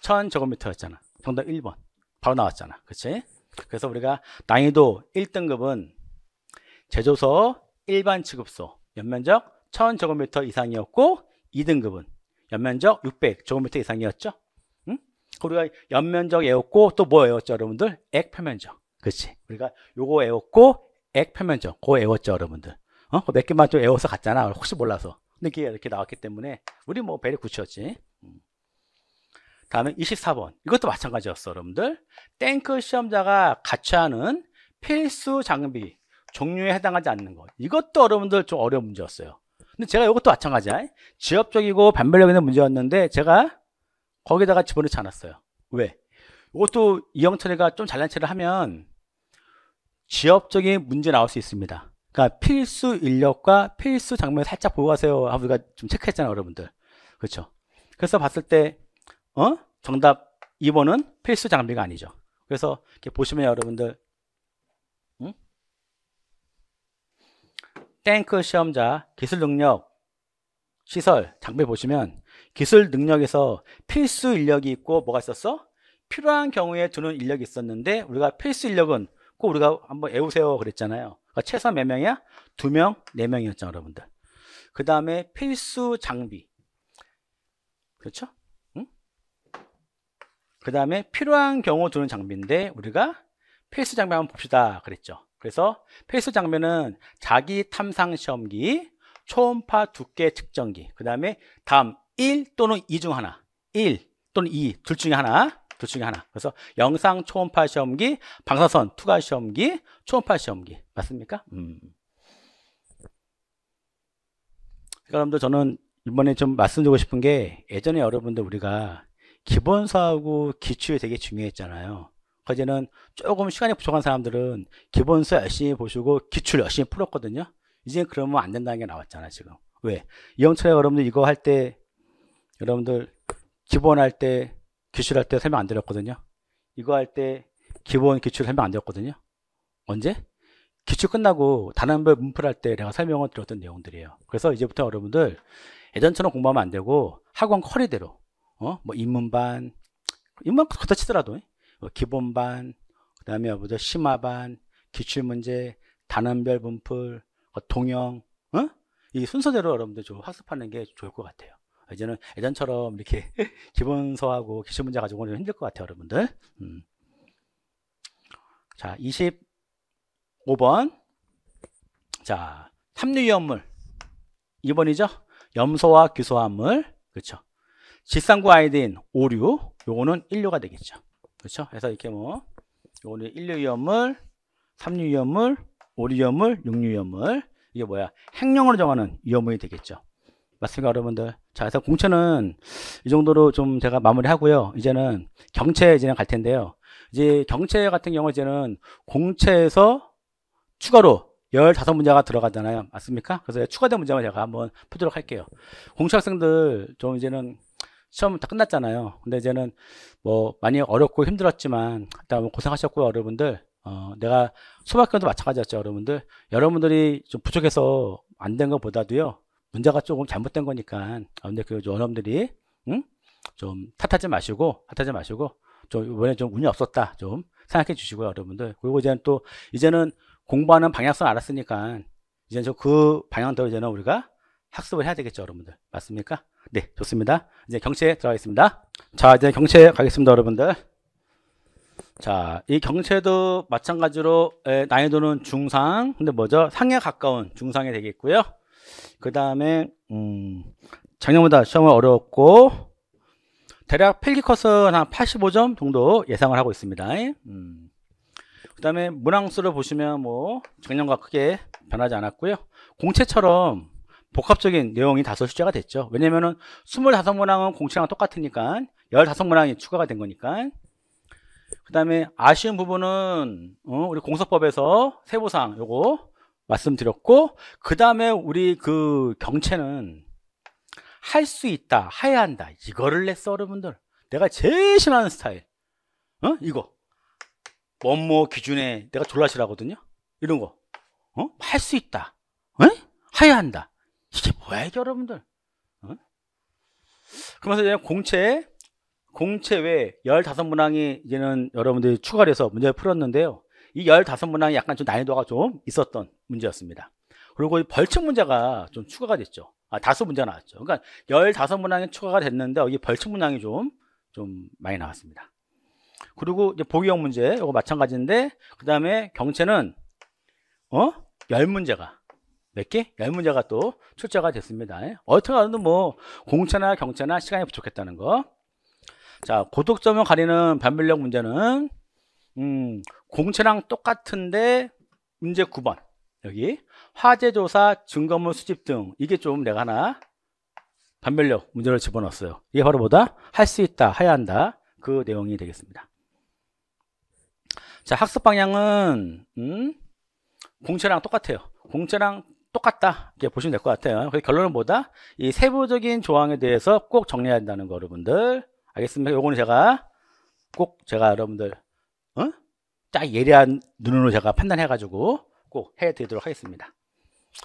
1000제곱미터였잖아. 정답 1번. 바로 나왔잖아. 그치? 그래서 우리가 난이도 1등급은 제조소, 일반 취급소, 연면적 1000제곱미터 이상이었고, 2등급은 연면적 600제곱미터 이상이었죠? 우리가 연면적 외웠고 또 뭐 외웠죠 여러분들? 액표면적. 그렇지. 우리가 요거 외웠고 액표면적 그거 외웠죠 여러분들. 몇 개만 좀 외워서 갔잖아. 혹시 몰라서. 근데 이게 이렇게 나왔기 때문에 우리 뭐 베리 굿이었지. 다음에 24번. 이것도 마찬가지였어 여러분들. 탱크 시험자가 같이 하는 필수 장비 종류에 해당하지 않는 것. 이것도 여러분들 좀 어려운 문제였어요. 근데 제가 이것도 마찬가지야. 지역적이고 변별력 있는 문제였는데 제가 거기다가 집어넣지 않았어요. 왜? 이것도 이영철이가 좀 잘난 체를 하면 지역적인 문제 나올 수 있습니다. 그러니까 필수 인력과 필수 장면을 살짝 보고 가세요 하고 우리가 좀 체크했잖아요 여러분들. 그렇죠? 그래서 봤을 때 정답 2번은 필수 장비가 아니죠. 그래서 이렇게 보시면 여러분들 탱크 시험자 기술 능력 시설 장비 보시면 기술 능력에서 필수 인력이 있고 뭐가 있었어? 필요한 경우에 두는 인력이 있었는데 우리가 필수 인력은 꼭 우리가 한번 외우세요 그랬잖아요. 그러니까 최소 몇 명이야? 2명, 4명이었죠 여러분들. 그 다음에 필수 장비. 그렇죠? 그 다음에 필요한 경우 두는 장비인데 우리가 필수 장비 한번 봅시다 그랬죠. 그래서 필수 장비는 자기 탐상 시험기, 초음파 두께 측정기, 그 다음에 다음 1 또는 2 중 하나, 1 또는 2 둘 중에 하나, 그래서 영상 초음파 시험기, 방사선 투과 시험기, 초음파 시험기 맞습니까? 여러분들 저는 이번에 좀 말씀드리고 싶은 게 예전에 여러분들 우리가 기본서하고 기출이 되게 중요했잖아요. 이제는 조금 시간이 부족한 사람들은 기본서 열심히 보시고 기출 열심히 풀었거든요. 이제 그러면 안 된다는 게 나왔잖아 지금. 왜? 이영철에 여러분들 이거 할 때 여러분들 기본 할 때 기출할 때 설명 안 드렸거든요. 이거 할 때 기본 기출 설명 안 드렸거든요. 언제? 기출 끝나고 단원별 문풀 할 때 내가 설명을 드렸던 내용들이에요. 그래서 이제부터 여러분들 예전처럼 공부하면 안 되고 학원 커리대로 뭐 인문반 그렇다 치더라도 기본반, 그 다음에 심화반, 기출문제, 단원별 문풀, 동영 이 순서대로 여러분들 좀 학습하는 게 좋을 것 같아요. 이제는 예전처럼 이렇게 기본서하고 기출문제 가지고는 힘들 것 같아요 여러분들. 자 25번 자 삼류위험물 2번이죠. 염소와 규소화합물 그렇죠. 질산구 아이딘 5류 요거는 1류가 되겠죠. 그렇죠. 그래서 이렇게 뭐 요거는 1류위험물, 3류위험물, 5류위험물, 6류위험물 이게 뭐야 행령으로 정하는 위험물이 되겠죠. 맞습니까 여러분들? 자 그래서 공채는 이 정도로 좀 제가 마무리하고요. 이제는 경채 이제는 갈 텐데요. 이제 경채 같은 경우 이제는 공채에서 추가로 15문제가 들어가잖아요. 맞습니까? 그래서 추가된 문제만 제가 한번 푸도록 할게요. 공채 학생들 좀 이제는 시험 다 끝났잖아요. 근데 이제는 뭐 많이 어렵고 힘들었지만 일단 고생하셨고요 여러분들. 내가 수학교도 마찬가지였죠 여러분들. 여러분들이 좀 부족해서 안 된 것보다도요 문제가 조금 잘못된 거니까 근데 그 여러분들이 좀 탓하지 마시고 좀 이번에 좀 운이 없었다 좀 생각해 주시고요 여러분들. 그리고 이제는 공부하는 방향성 알았으니까 이제 그 방향대로 이제는 우리가 학습을 해야 되겠죠 여러분들. 맞습니까? 네 좋습니다. 이제 경채 들어가겠습니다. 자 이제 경채 가겠습니다 여러분들. 자 이 경채도 마찬가지로 난이도는 중상 근데 뭐죠 상에 가까운 중상이 되겠고요. 그 다음에 작년보다 시험은 어려웠고 대략 필기 컷은 한 85점 정도 예상을 하고 있습니다. 그 다음에 문항수를 보시면 뭐 작년과 크게 변하지 않았고요. 공채처럼 복합적인 내용이 다소 출제가 됐죠. 왜냐면은 25문항은 공채랑 똑같으니까 15문항이 추가가 된 거니까. 그 다음에 아쉬운 부분은 우리 공서법에서 세부사항 요거 말씀드렸고, 그 다음에 우리 그 경채는 할 수 있다, 해야 한다, 이거를 냈어 여러분들. 내가 제일 싫어하는 스타일 이거 뭐뭐 기준에 내가 졸라 싫어하거든요. 이런 거 할 수 있다, 해야 한다, 이게 뭐야 이게 여러분들. 그러면서 이제 공채 외에 15문항이 이제는 여러분들이 추가를 해서 문제를 풀었는데요. 이 15문항이 약간 좀 난이도가 좀 있었던 문제였습니다. 그리고 벌칙 문제가 좀 추가가 됐죠. 다수 문제가 나왔죠. 그러니까 15문항이 추가가 됐는데 여기 벌칙 문항이 좀 많이 나왔습니다. 그리고 이제 보기형 문제 이거 마찬가지인데, 그 다음에 경채는 10문제가 몇 개? 10문제가 또 출제가 됐습니다. 어떻게 하든 뭐 공채나 경채나 시간이 부족했다는 거. 자, 고득점을 가리는 변별력 문제는 공채랑 똑같은데 문제 9번 여기 화재조사, 증거물 수집 등, 이게 좀 내가 하나 변별력 문제를 집어넣었어요. 이게 바로 뭐다? 할 수 있다, 해야 한다, 그 내용이 되겠습니다. 자, 학습 방향은 공채랑 똑같아요. 공채랑 똑같다 이렇게 보시면 될 것 같아요. 그래서 결론은 뭐다? 이 세부적인 조항에 대해서 꼭 정리해야 한다는 거 여러분들 알겠습니까? 요거는 제가 여러분들 딱 예리한 눈으로 제가 판단해 가지고 꼭 해드리도록 하겠습니다.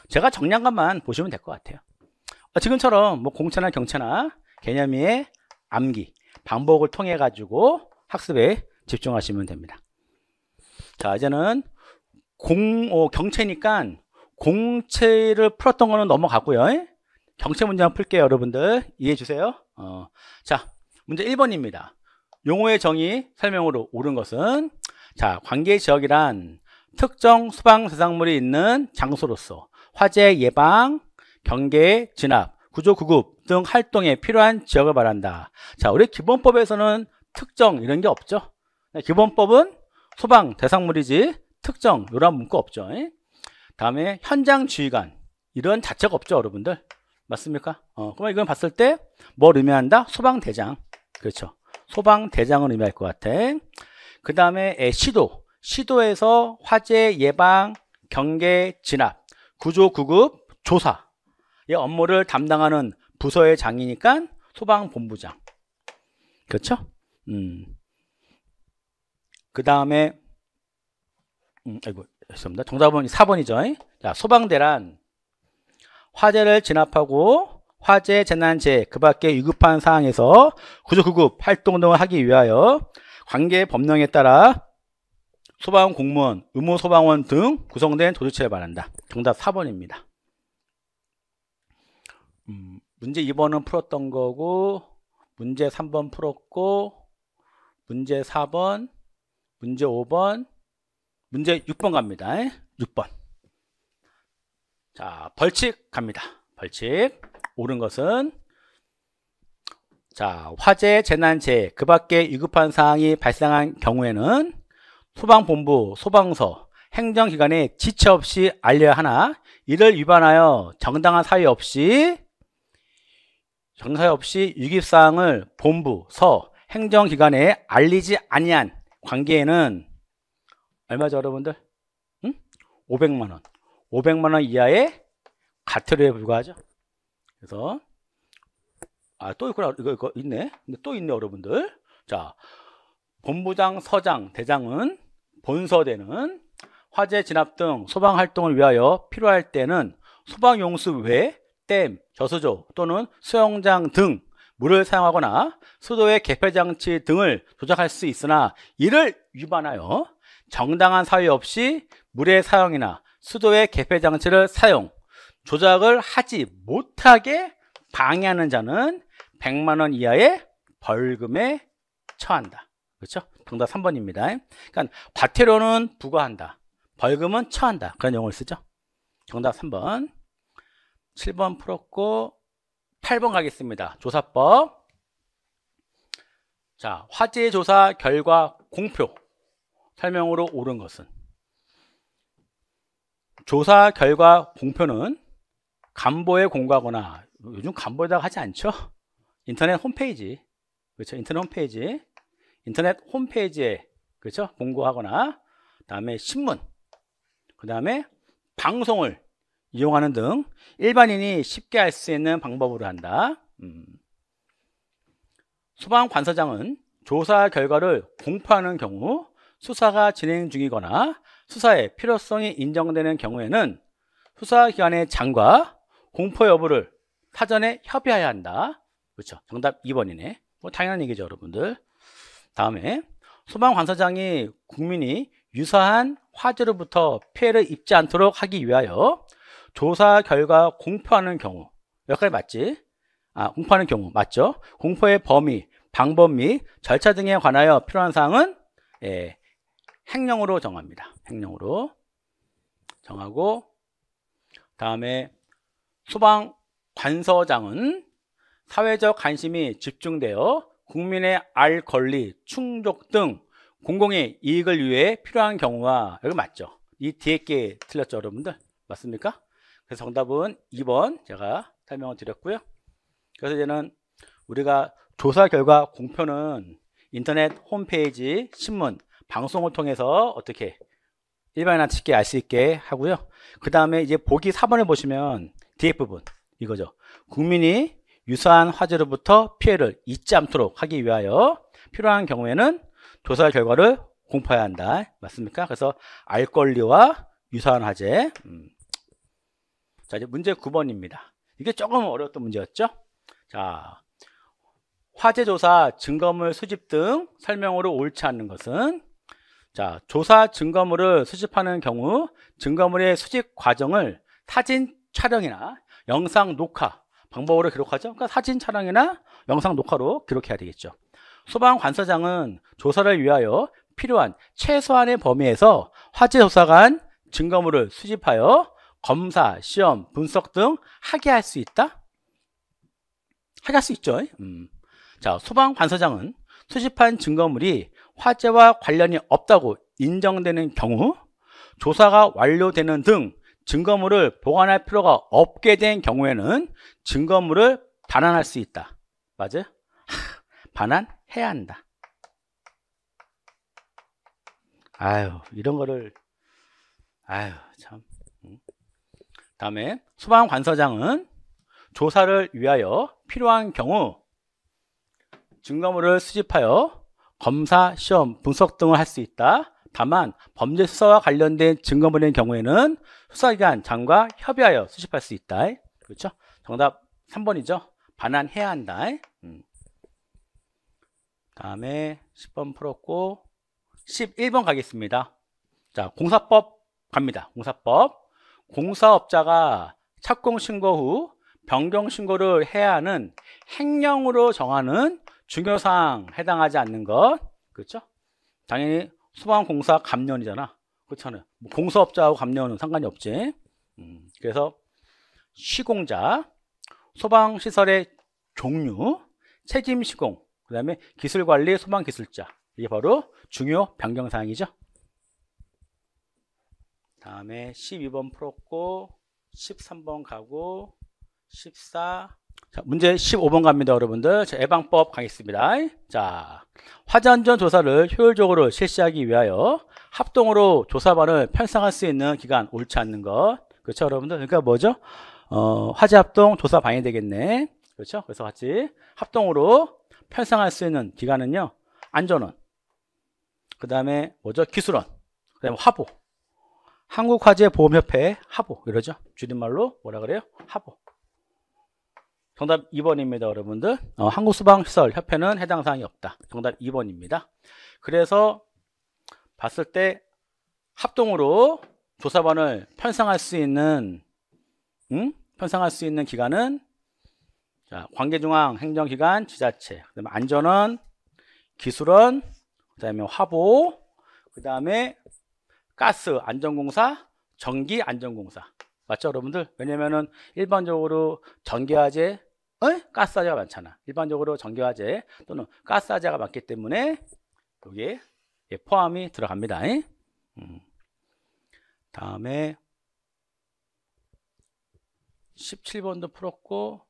제가 정리한 것만 보시면 될 것 같아요. 지금처럼 뭐 공채나 경채나 개념의 암기 방법을 통해 가지고 학습에 집중하시면 됩니다. 자, 이제는 경채니까 공채를 풀었던 거는 넘어가고요. 경채 문제 한번 풀게요 여러분들 이해해 주세요. 자, 문제 1번입니다 용어의 정의 설명으로 옳은 것은 자, 관계 지역이란 특정 소방 대상물이 있는 장소로서 화재 예방, 경계, 진압, 구조 구급 등 활동에 필요한 지역을 말한다. 자, 우리 기본법에서는 특정 이런 게 없죠. 기본법은 소방 대상물이지 특정 이런 문구 없죠. 다음에 현장 지휘관 이런 자체가 없죠, 여러분들. 맞습니까? 그러면 이건 봤을 때 뭘 의미한다? 소방대장. 그렇죠. 소방대장을 의미할 것 같아. 그 다음에 시도에서 화재 예방, 경계, 진압, 구조, 구급, 조사 이 업무를 담당하는 부서의 장이니까 소방본부장. 그렇죠? 그 다음에 아이고, 죄송합니다. 정답은 4번이죠. 자, 소방대란 화재를 진압하고 화재, 재난재해, 그 밖에 위급한 상황에서 구조구급 활동 등을 하기 위하여 관계 법령에 따라 소방공무원, 의무소방원 등 구성된 조직체를 말한다. 정답 4번입니다. 문제 2번은 풀었던 거고, 문제 3번 풀었고, 문제 4번, 문제 5번, 문제 6번 갑니다. 6번. 자, 벌칙 갑니다. 벌칙. 옳은 것은 자, 화재, 재난재해, 그 밖에 위급한 사항이 발생한 경우에는 소방본부, 소방서, 행정기관에 지체 없이 알려야 하나 이를 위반하여 정당한 사유 없이 위급사항을 본부, 서, 행정기관에 알리지 아니한 관계에는 얼마죠, 여러분들? 500만원. 500만원 이하의 과태료에 불과하죠. 그래서 또 있구나. 이거 있네. 근데 또 있네, 여러분들. 자, 본부장, 서장, 대장은 본서대는 화재 진압 등 소방 활동을 위하여 필요할 때는 소방용수 외 댐, 저수조 또는 수영장 등 물을 사용하거나 수도의 개폐장치 등을 조작할 수 있으나 이를 위반하여 정당한 사유 없이 물의 사용이나 수도의 개폐장치를 사용, 조작을 하지 못하게 방해하는 자는 100만원 이하의 벌금에 처한다. 그렇죠? 정답 3번입니다. 그러니까 과태료는 부과한다. 벌금은 처한다. 그런 용어를 쓰죠. 정답 3번. 7번 풀었고 8번 가겠습니다. 조사법. 자, 화재 조사 결과 공표. 설명으로 옳은 것은 조사 결과 공표는 간보에 공고하거나 요즘 간보에다가 하지 않죠? 인터넷 홈페이지. 그렇죠? 인터넷 홈페이지에 그렇죠? 공고하거나 그다음에 신문. 그다음에 방송을 이용하는 등 일반인이 쉽게 알 수 있는 방법으로 한다. 소방관서장은 조사 결과를 공표하는 경우 수사가 진행 중이거나 수사의 필요성이 인정되는 경우에는 수사기관의 장과 공포 여부를 사전에 협의해야 한다. 그렇죠. 정답 2번이네. 뭐 당연한 얘기죠, 여러분들. 다음에 소방관서장이 국민이 유사한 화재로부터 피해를 입지 않도록 하기 위하여 조사 결과 공표하는 경우 여기까지 맞지? 공표하는 경우 맞죠? 공포의 범위, 방법 및 절차 등에 관하여 필요한 사항은 행령으로 정합니다. 행령으로 정하고 다음에 소방관서장은 사회적 관심이 집중되어 국민의 알 권리, 충족 등 공공의 이익을 위해 필요한 경우와 여기 맞죠? 이 뒤에 게 틀렸죠, 여러분들? 맞습니까? 그래서 정답은 2번 제가 설명을 드렸고요. 그래서 이제는 우리가 조사 결과 공표는 인터넷 홈페이지, 신문, 방송을 통해서 어떻게 일반인한테 쉽게 알 수 있게 하고요. 그 다음에 이제 보기 4번을 보시면 뒤에 부분 이거죠. 국민이 유사한 화재로부터 피해를 입지 않도록 하기 위하여 필요한 경우에는 조사 결과를 공표해야 한다. 맞습니까? 그래서 알 권리와 유사한 화재. 자, 이제 문제 9번입니다. 이게 조금 어려웠던 문제였죠? 자, 화재 조사 증거물 수집 등 설명으로 옳지 않는 것은 자, 조사 증거물을 수집하는 경우 증거물의 수집 과정을 사진 촬영이나 영상 녹화 방법으로 기록하죠. 그러니까 사진 촬영이나 영상 녹화로 기록해야 되겠죠. 소방관서장은 조사를 위하여 필요한 최소한의 범위에서 화재 조사관 증거물을 수집하여 검사, 시험, 분석 등 하게 할 수 있다? 하게 할 수 있죠. 자, 소방관서장은 수집한 증거물이 화재와 관련이 없다고 인정되는 경우, 조사가 완료되는 등 증거물을 보관할 필요가 없게 된 경우에는 증거물을 반환할 수 있다. 맞아요? 반환해야 한다. 아유, 이런 거를, 아유, 참. 다음에 소방관서장은 조사를 위하여 필요한 경우 증거물을 수집하여 검사, 시험, 분석 등을 할 수 있다. 다만 범죄 수사와 관련된 증거물인 경우에는 수사기관 장과 협의하여 수집할 수 있다. 그렇죠? 정답 3번이죠. 반환해야 한다. 다음에 10번 풀었고 11번 가겠습니다. 자, 공사법 갑니다. 공사법. 공사업자가 착공 신고 후 변경 신고를 해야 하는 행령으로 정하는 중요사항 해당하지 않는 것. 그렇죠? 당연히 소방공사 감면이잖아. 그렇잖아요. 뭐 공사업자하고 감면은 상관이 없지. 그래서 시공자, 소방시설의 종류, 책임 시공, 그 다음에 기술관리, 소방기술자. 이게 바로 중요 변경사항이죠. 다음에 12번 풀었고 13번 가고 14. 자, 문제 15번 갑니다, 여러분들. 자, 예방법 가겠습니다. 자, 화재안전 조사를 효율적으로 실시하기 위하여 합동으로 조사반을 편성할 수 있는 기간 옳지 않는 것. 그렇죠, 여러분들? 그러니까 뭐죠? 화재 합동 조사반이 되겠네. 그렇죠? 그래서 같이 합동으로 편성할 수 있는 기간은요, 안전원, 그 다음에 뭐죠? 기술원, 그 다음에 화보, 한국화재보험협회 하보, 이러죠? 줄임말로 뭐라 그래요? 하보. 정답 2번입니다, 여러분들. 한국소방시설협회는 해당 사항이 없다. 정답 2번입니다. 그래서 봤을 때 합동으로 조사반을 편성할 수 있는 기관은 자, 관계중앙 행정기관, 지자체, 그다음에 안전원, 기술원, 그다음에 화보, 그다음에 가스 안전공사, 전기 안전공사. 맞죠, 여러분들? 왜냐면은 일반적으로 전기화재, 가스화재가 많잖아. 일반적으로 전기화재 또는 가스화재가 많기 때문에 여기에 포함이 들어갑니다. 다음에 17번도 풀었고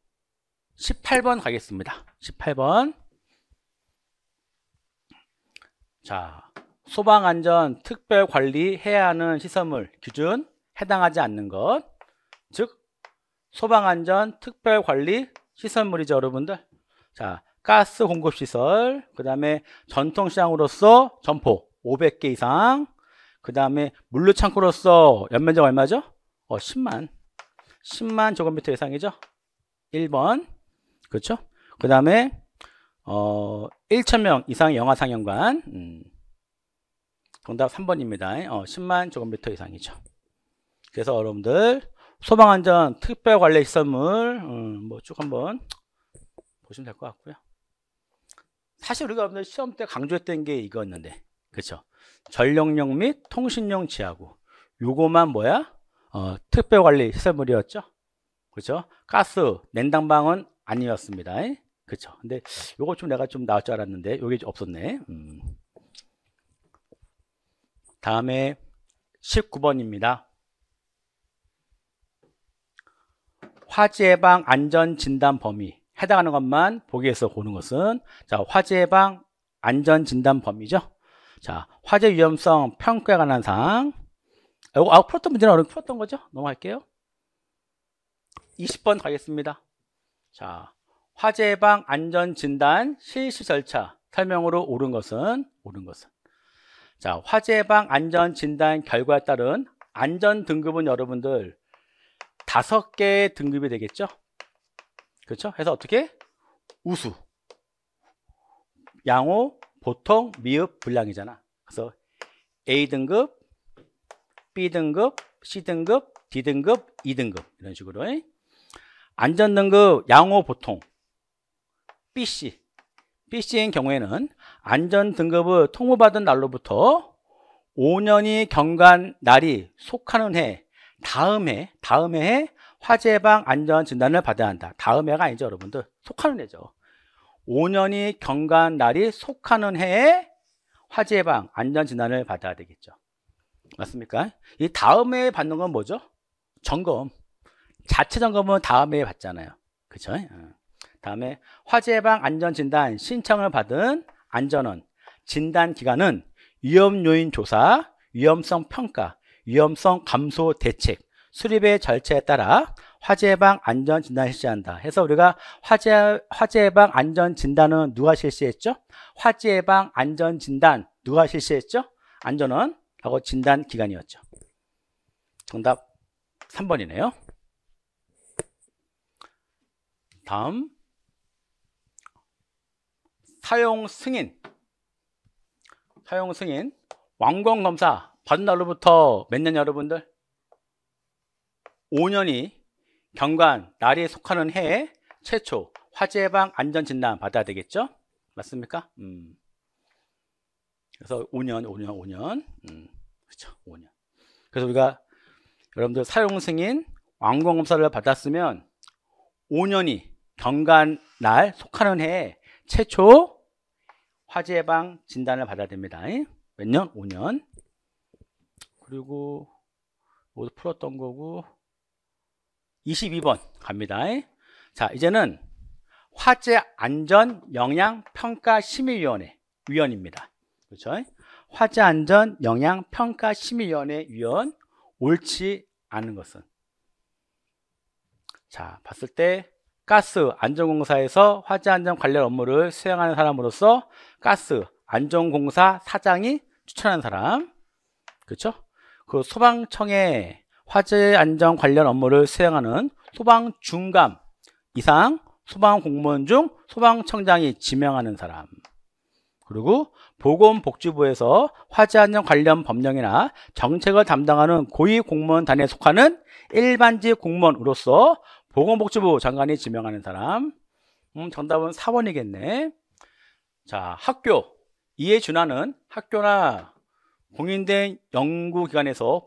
18번 가겠습니다. 18번. 자, 소방안전 특별관리 해야 하는 시설물 기준 해당하지 않는 것, 즉 소방안전 특별관리 시설물이죠, 여러분들. 자, 가스 공급시설, 그 다음에 전통시장으로서 점포 500개 이상, 그 다음에 물류창고로서 연면적 얼마죠? 10만 제곱미터 이상이죠. 1번. 그렇죠? 그 다음에 1,000명 이상 영화상영관. 정답 3번입니다. 10만 제곱미터 이상이죠. 그래서 여러분들 소방안전 특별관리시설물 뭐 쭉 한번 보시면 될 것 같고요. 사실 우리가 여러분들 시험 때 강조했던 게 이거였는데, 그렇죠? 전력용 및 통신용 지하구. 요거만 뭐야? 특별관리시설물이었죠. 그렇죠? 가스 냉당방은 아니었습니다. 그렇죠? 근데 요거 좀 내가 좀 나올 줄 알았는데 요게 없었네. 다음에 19번입니다. 화재 예방 안전 진단 범위 해당하는 것만 보기에서 보는 것은 자, 화재 예방 안전 진단 범위죠. 자, 화재 위험성 평가에 관한 사항. 이거 풀었던 문제는 어렵게 풀었던 거죠. 넘어갈게요. 20번 가겠습니다. 자, 화재 예방 안전 진단 실시 절차 설명으로 옳은 것은 자, 화재 예방 안전 진단 결과에 따른 안전 등급은 여러분들 5개의 등급이 되겠죠. 그렇죠? 그래서 어떻게? 우수, 양호, 보통, 미흡, 불량이잖아. 그래서 A등급, B등급, C등급, D등급, E등급 이런 식으로 안전등급 양호, 보통 BC, B씨인 경우에는 안전등급을 통보받은 날로부터 5년이 경과한 날이 속하는 해, 다음 해 화재 예방 안전 진단을 받아야 한다. 다음 해가 아니죠, 여러분들. 속하는 해죠. 5년이 경과한 날이 속하는 해에 화재 예방 안전 진단을 받아야 되겠죠. 맞습니까? 이 다음 해에 받는 건 뭐죠? 점검. 자체 점검은 다음 해에 받잖아요. 그쵸? 다음에 화재 예방 안전 진단 신청을 받은 안전원 진단 기간은 위험 요인 조사, 위험성 평가, 위험성 감소 대책, 수립의 절차에 따라 화재 예방 안전 진단 실시한다. 해서 우리가 화재 예방 안전 진단은 누가 실시했죠? 화재 예방 안전 진단 누가 실시했죠? 안전원 하고 진단 기간이었죠. 정답 3번이네요. 다음 사용 승인 완공검사 받은 날로부터 몇 년 여러분들? 5년이 경과한 날이 속하는 해에 최초 화재 예방 안전 진단 받아야 되겠죠? 맞습니까? 그래서 5년. 그렇죠. 5년. 그래서 우리가 여러분들 사용 승인 완공검사를 받았으면 5년이 경과한 날 속하는 해에 최초 화재 예방 진단을 받아야 됩니다. 몇 년? 5년. 그리고 모두 풀었던 거고 22번 갑니다. 자, 이제는 화재 안전 영향 평가 심의위원회 위원입니다. 그렇죠? 화재 안전 영향 평가 심의위원회 위원 옳지 않은 것은 자, 봤을 때 가스 안전공사에서 화재 안전 관련 업무를 수행하는 사람으로서 가스 안전공사 사장이 추천한 사람. 그렇죠? 그 소방청에 화재 안전 관련 업무를 수행하는 소방 중감 이상 소방 공무원 중 소방청장이 지명하는 사람. 그리고 보건복지부에서 화재 안전 관련 법령이나 정책을 담당하는 고위 공무원단에 속하는 일반직 공무원으로서 보건복지부 장관이 지명하는 사람. 정답은 4번이겠네. 자, 학교. 이에 준하는 학교나 공인된 연구기관에서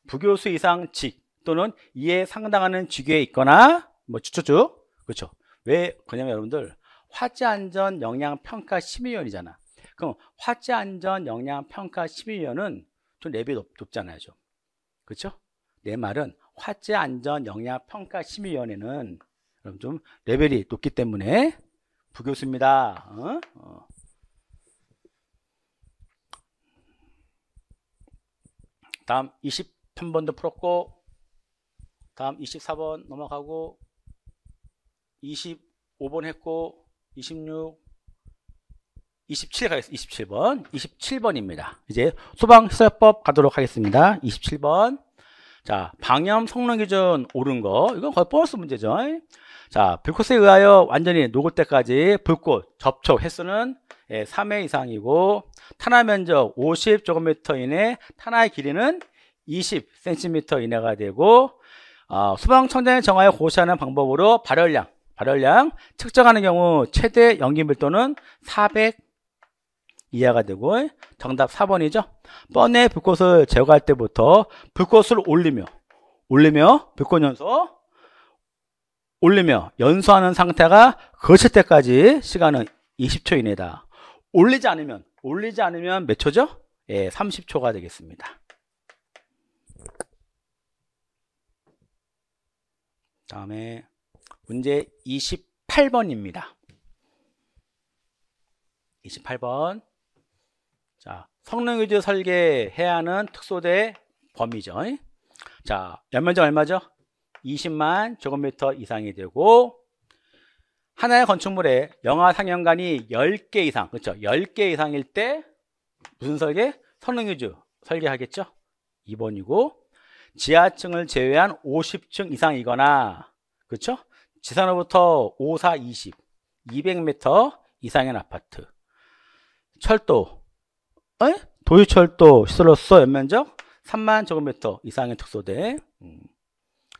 부교수 이상 직 또는 이에 상당하는 직위에 있거나 뭐 추천쭉. 그렇죠. 왜 그러냐면 여러분들 화재 안전 영향 평가 심의위원이잖아. 그럼 화재 안전 영향 평가 심의위원은 좀 레벨이 높잖아요, 좀. 그렇죠? 내 말은 화재 안전 영향 평가 심의위원회는 좀 레벨이 높기 때문에 부교수입니다. 다음 23번도 풀었고, 다음 24번 넘어가고, 25번 했고, 26, 27 가겠습니다. 27번. 27번입니다. 이제 소방시설법 가도록 하겠습니다. 27번. 자, 방염 성능 기준 옳은 거. 이건 거의 보너스 문제죠. 자, 불꽃에 의하여 완전히 녹을 때까지 불꽃 접촉 횟수는 3회 이상이고, 탄화 면적 50제곱미터 이내, 탄화의 길이는 20cm 이내가 되고, 소방청장이 정하여 고시하는 방법으로 발열량 측정하는 경우 최대 연기 밀도는 400 이하가 되고, 정답 4번이죠. 뻔에 불꽃을 제거할 때부터 불꽃을 올리며 불꽃 연소하는 상태가 거칠 때까지 시간은 20초 이내다. 올리지 않으면 몇 초죠? 30초가 되겠습니다. 다음에 문제 28번입니다. 28번. 자, 성능 위주 설계해야 하는 특소대 범위죠. 자, 연면적 얼마죠? 20만 제곱미터 이상이 되고, 하나의 건축물에 영하 상현관이 10개 이상, 그렇죠? 10개 이상일 때 무슨 설계? 성능 위주 설계하겠죠? 2번이고, 지하층을 제외한 50층 이상이거나, 그렇죠? 지상으로부터 5, 4, 20, 200m 이상의 아파트. 철도, 도시철도 시설로서 연면적 3만 제곱미터 이상의 특소대.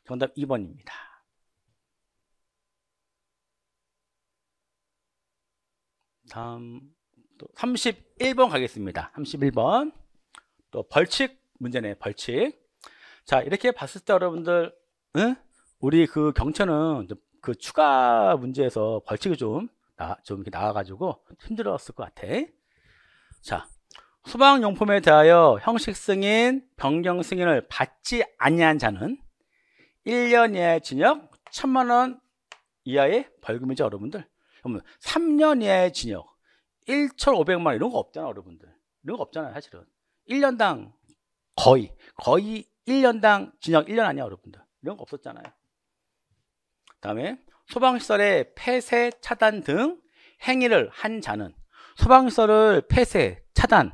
정답 2번입니다. 다음 또 31번 가겠습니다. 31번. 또 벌칙 문제네, 벌칙. 자, 이렇게 봤을 때 여러분들, 응? 우리 그 경체는 그 추가 문제에서 벌칙이 좀 이렇게 나와가지고 힘들었을 것 같아. 자, 수방용품에 대하여 형식 승인, 변경 승인을 받지 아니한 자는 1년 이하의 징역, 1,000만 원 이하의 벌금이죠, 여러분들. 그러면 3년 이하의 징역, 1,500만 원 이런 거 없잖아, 여러분들. 이런 거 없잖아요, 사실은. 1년당 거의 1년당 징역 1년 아니야, 여러분들. 이런 거 없었잖아요. 다음에 소방시설의 폐쇄, 차단 등 행위를 한 자는, 소방시설을 폐쇄, 차단을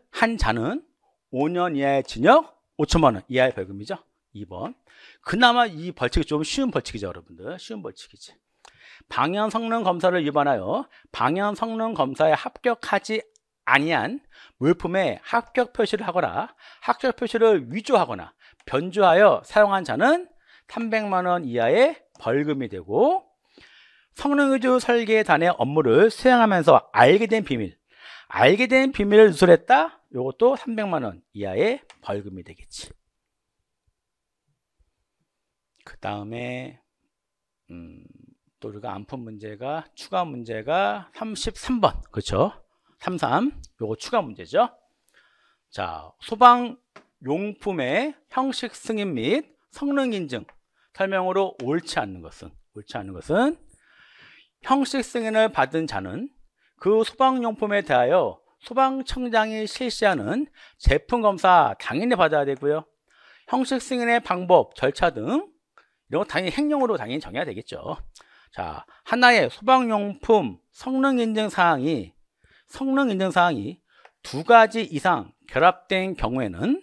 한 자는 5년 이하의 징역, 5천만 원 이하의 벌금이죠. 2번. 그나마 이 벌칙이 좀 쉬운 벌칙이죠, 여러분들. 쉬운 벌칙이지. 방연 성능 검사를 위반하여 방연 성능 검사에 합격하지 아니한 물품에 합격 표시를 하거나 합격 표시를 위조하거나 변조하여 사용한 자는 300만 원 이하의 벌금이 되고, 성능위조 설계단의 업무를 수행하면서 알게 된 비밀을 누설했다. 이것도 300만 원 이하의 벌금이 되겠지. 그 다음에 또 우리가 안 푼 문제가, 추가 문제가 33번. 그렇죠? 33. 요거 추가 문제죠. 자, 소방용품의 형식 승인 및 성능 인증 설명으로 옳지 않는 것은 형식 승인을 받은 자는 그 소방용품에 대하여 소방청장이 실시하는 제품 검사 당연히 받아야 되고요. 형식 승인의 방법, 절차 등 이런 거 당연히 행령으로 당연히 정해야 되겠죠. 자, 하나의 소방용품 성능 인증 사항이 2가지 이상 결합된 경우에는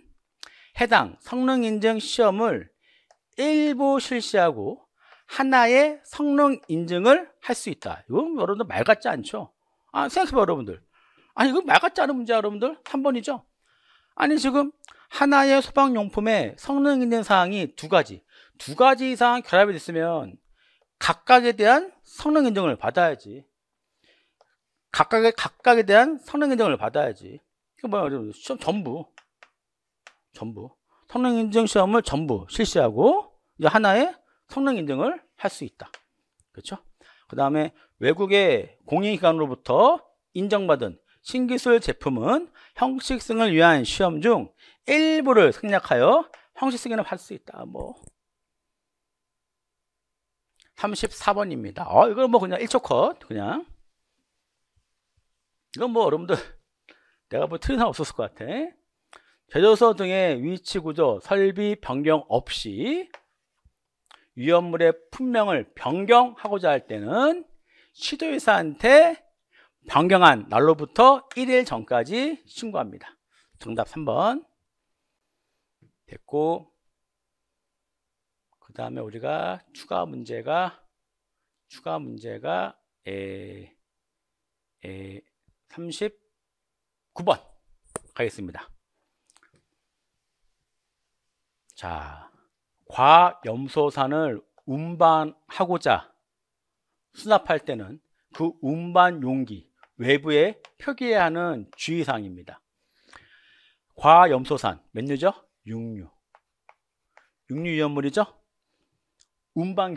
해당 성능 인증 시험을 일부 실시하고 하나의 성능 인증을 할 수 있다. 이건 여러분들 말 같지 않죠? 생각해봐, 여러분들. 아니, 이거 말 같지 않은 문제야, 여러분들. 3번이죠? 아니, 지금 하나의 소방용품에 성능 인증 사항이 두 가지 이상 결합이 됐으면 각각에 대한 성능 인증을 받아야지. 각각에 대한 성능 인증을 받아야지. 이거 뭐야, 여러분들. 시험 전부 성능 인증 시험을 전부 실시하고 이제 하나의 성능 인증을 할 수 있다. 그렇죠? 그 다음에 외국의 공인기관으로부터 인정받은 신기술 제품은 형식 승인을 위한 시험 중 일부를 생략하여 형식 승인을 할 수 있다. 34번입니다. 이거 그냥 1초 컷. 그냥. 이건 여러분들, 내가 틀린 사람 없었을 것 같아. 제조소 등의 위치 구조, 설비 변경 없이 위험물의 품명을 변경하고자 할 때는 시도의사한테 변경한 날로부터 1일 전까지 신고합니다. 정답 3번. 됐고, 그 다음에 우리가 추가 문제가 39번 가겠습니다. 자, 과염소산을 운반하고자 수납할 때는 그 운반 용기 외부에 표기해야 하는 주의사항입니다. 과염소산 몇 류죠? 6류. 6류 위험물이죠? 운반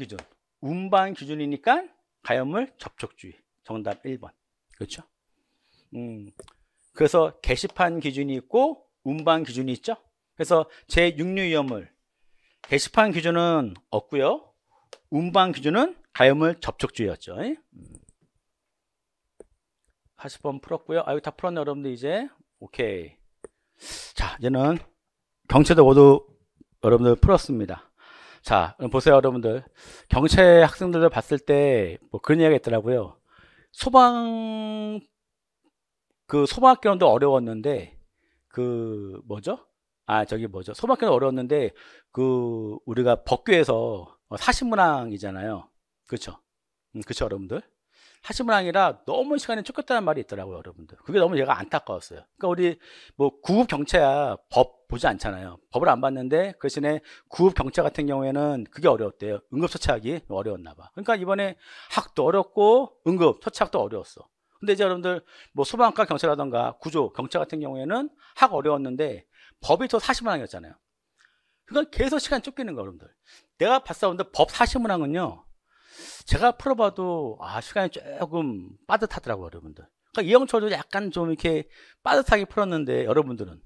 기준이니까 가염물 접촉주의. 정답 1번. 그렇죠? 그래서 게시판 기준이 있고 운반 기준이 있죠? 그래서 제6류 위험물 게시판 기준은 없고요. 운반 기준은 가염물 접촉주의였죠. 40번 풀었고요. 이거 다 풀었네, 여러분들. 이제 오케이. 자, 이제는 경체도 모두 여러분들 풀었습니다. 자, 보세요, 여러분들. 경체 학생들을 봤을 때 그런 이야기가 있더라고요. 소방학교도 어려웠는데 소방학교는 어려웠는데 우리가 법규에서 사신문항이잖아요. 그렇죠? 그렇죠, 여러분들. 40문항이라 너무 시간이 쫓겼다는 말이 있더라고요, 여러분들. 그게 너무 얘가 안타까웠어요. 그러니까 우리 뭐 구급 경찰야 법 보지 않잖아요. 법을 안 봤는데 그 대신에 구급 경찰 같은 경우에는 그게 어려웠대요. 응급 처치하기 어려웠나 봐. 그러니까 이번에 학도 어렵고 응급 처치학도 어려웠어. 근데 이제 여러분들 뭐 소방과 경찰이라던가 구조 경찰 같은 경우에는 학 어려웠는데 법이 또 40문항이었잖아요. 그러니까 계속 시간 쫓기는 거예요, 여러분들. 내가 봤었는데 법 40문항은요. 제가 풀어봐도 시간이 조금 빠듯하더라고요, 여러분들. 그러니까 이영철도 약간 좀 이렇게 빠듯하게 풀었는데 여러분들은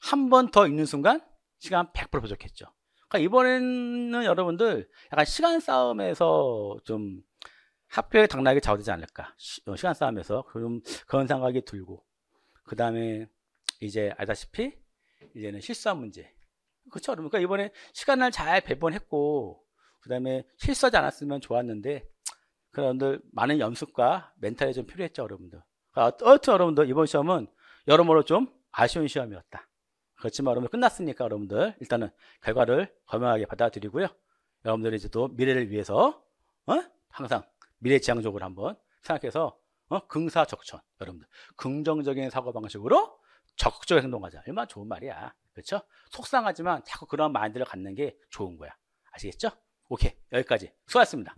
한 번 더 읽는 순간 시간 100% 부족했죠. 그러니까 이번에는 여러분들 약간 시간 싸움에서 좀 합격의 당락이 좌우되지 않을까. 시간 싸움에서 그런 생각이 들고, 그 다음에 이제 알다시피 이제는 실수한 문제. 그렇죠, 여러분. 그러니까 이번에 시간을 잘 배분했고, 그 다음에 실수하지 않았으면 좋았는데, 그런들 많은 연습과 멘탈이 좀 필요했죠, 여러분들. 어쨌든 여러분들 이번 시험은 여러모로 좀 아쉬운 시험이었다. 그렇지만 여러분 끝났으니까 여러분들 일단은 결과를 건강하게 받아들이고요. 여러분들이 이제 또 미래를 위해서 항상 미래지향적으로 한번 생각해서 긍사적천, 여러분들 긍정적인 사고방식으로 적극적으로 행동하자. 얼마나 좋은 말이야. 그렇죠? 속상하지만 자꾸 그런 마인드를 갖는 게 좋은 거야. 아시겠죠? 오케이, 여기까지 수고하셨습니다.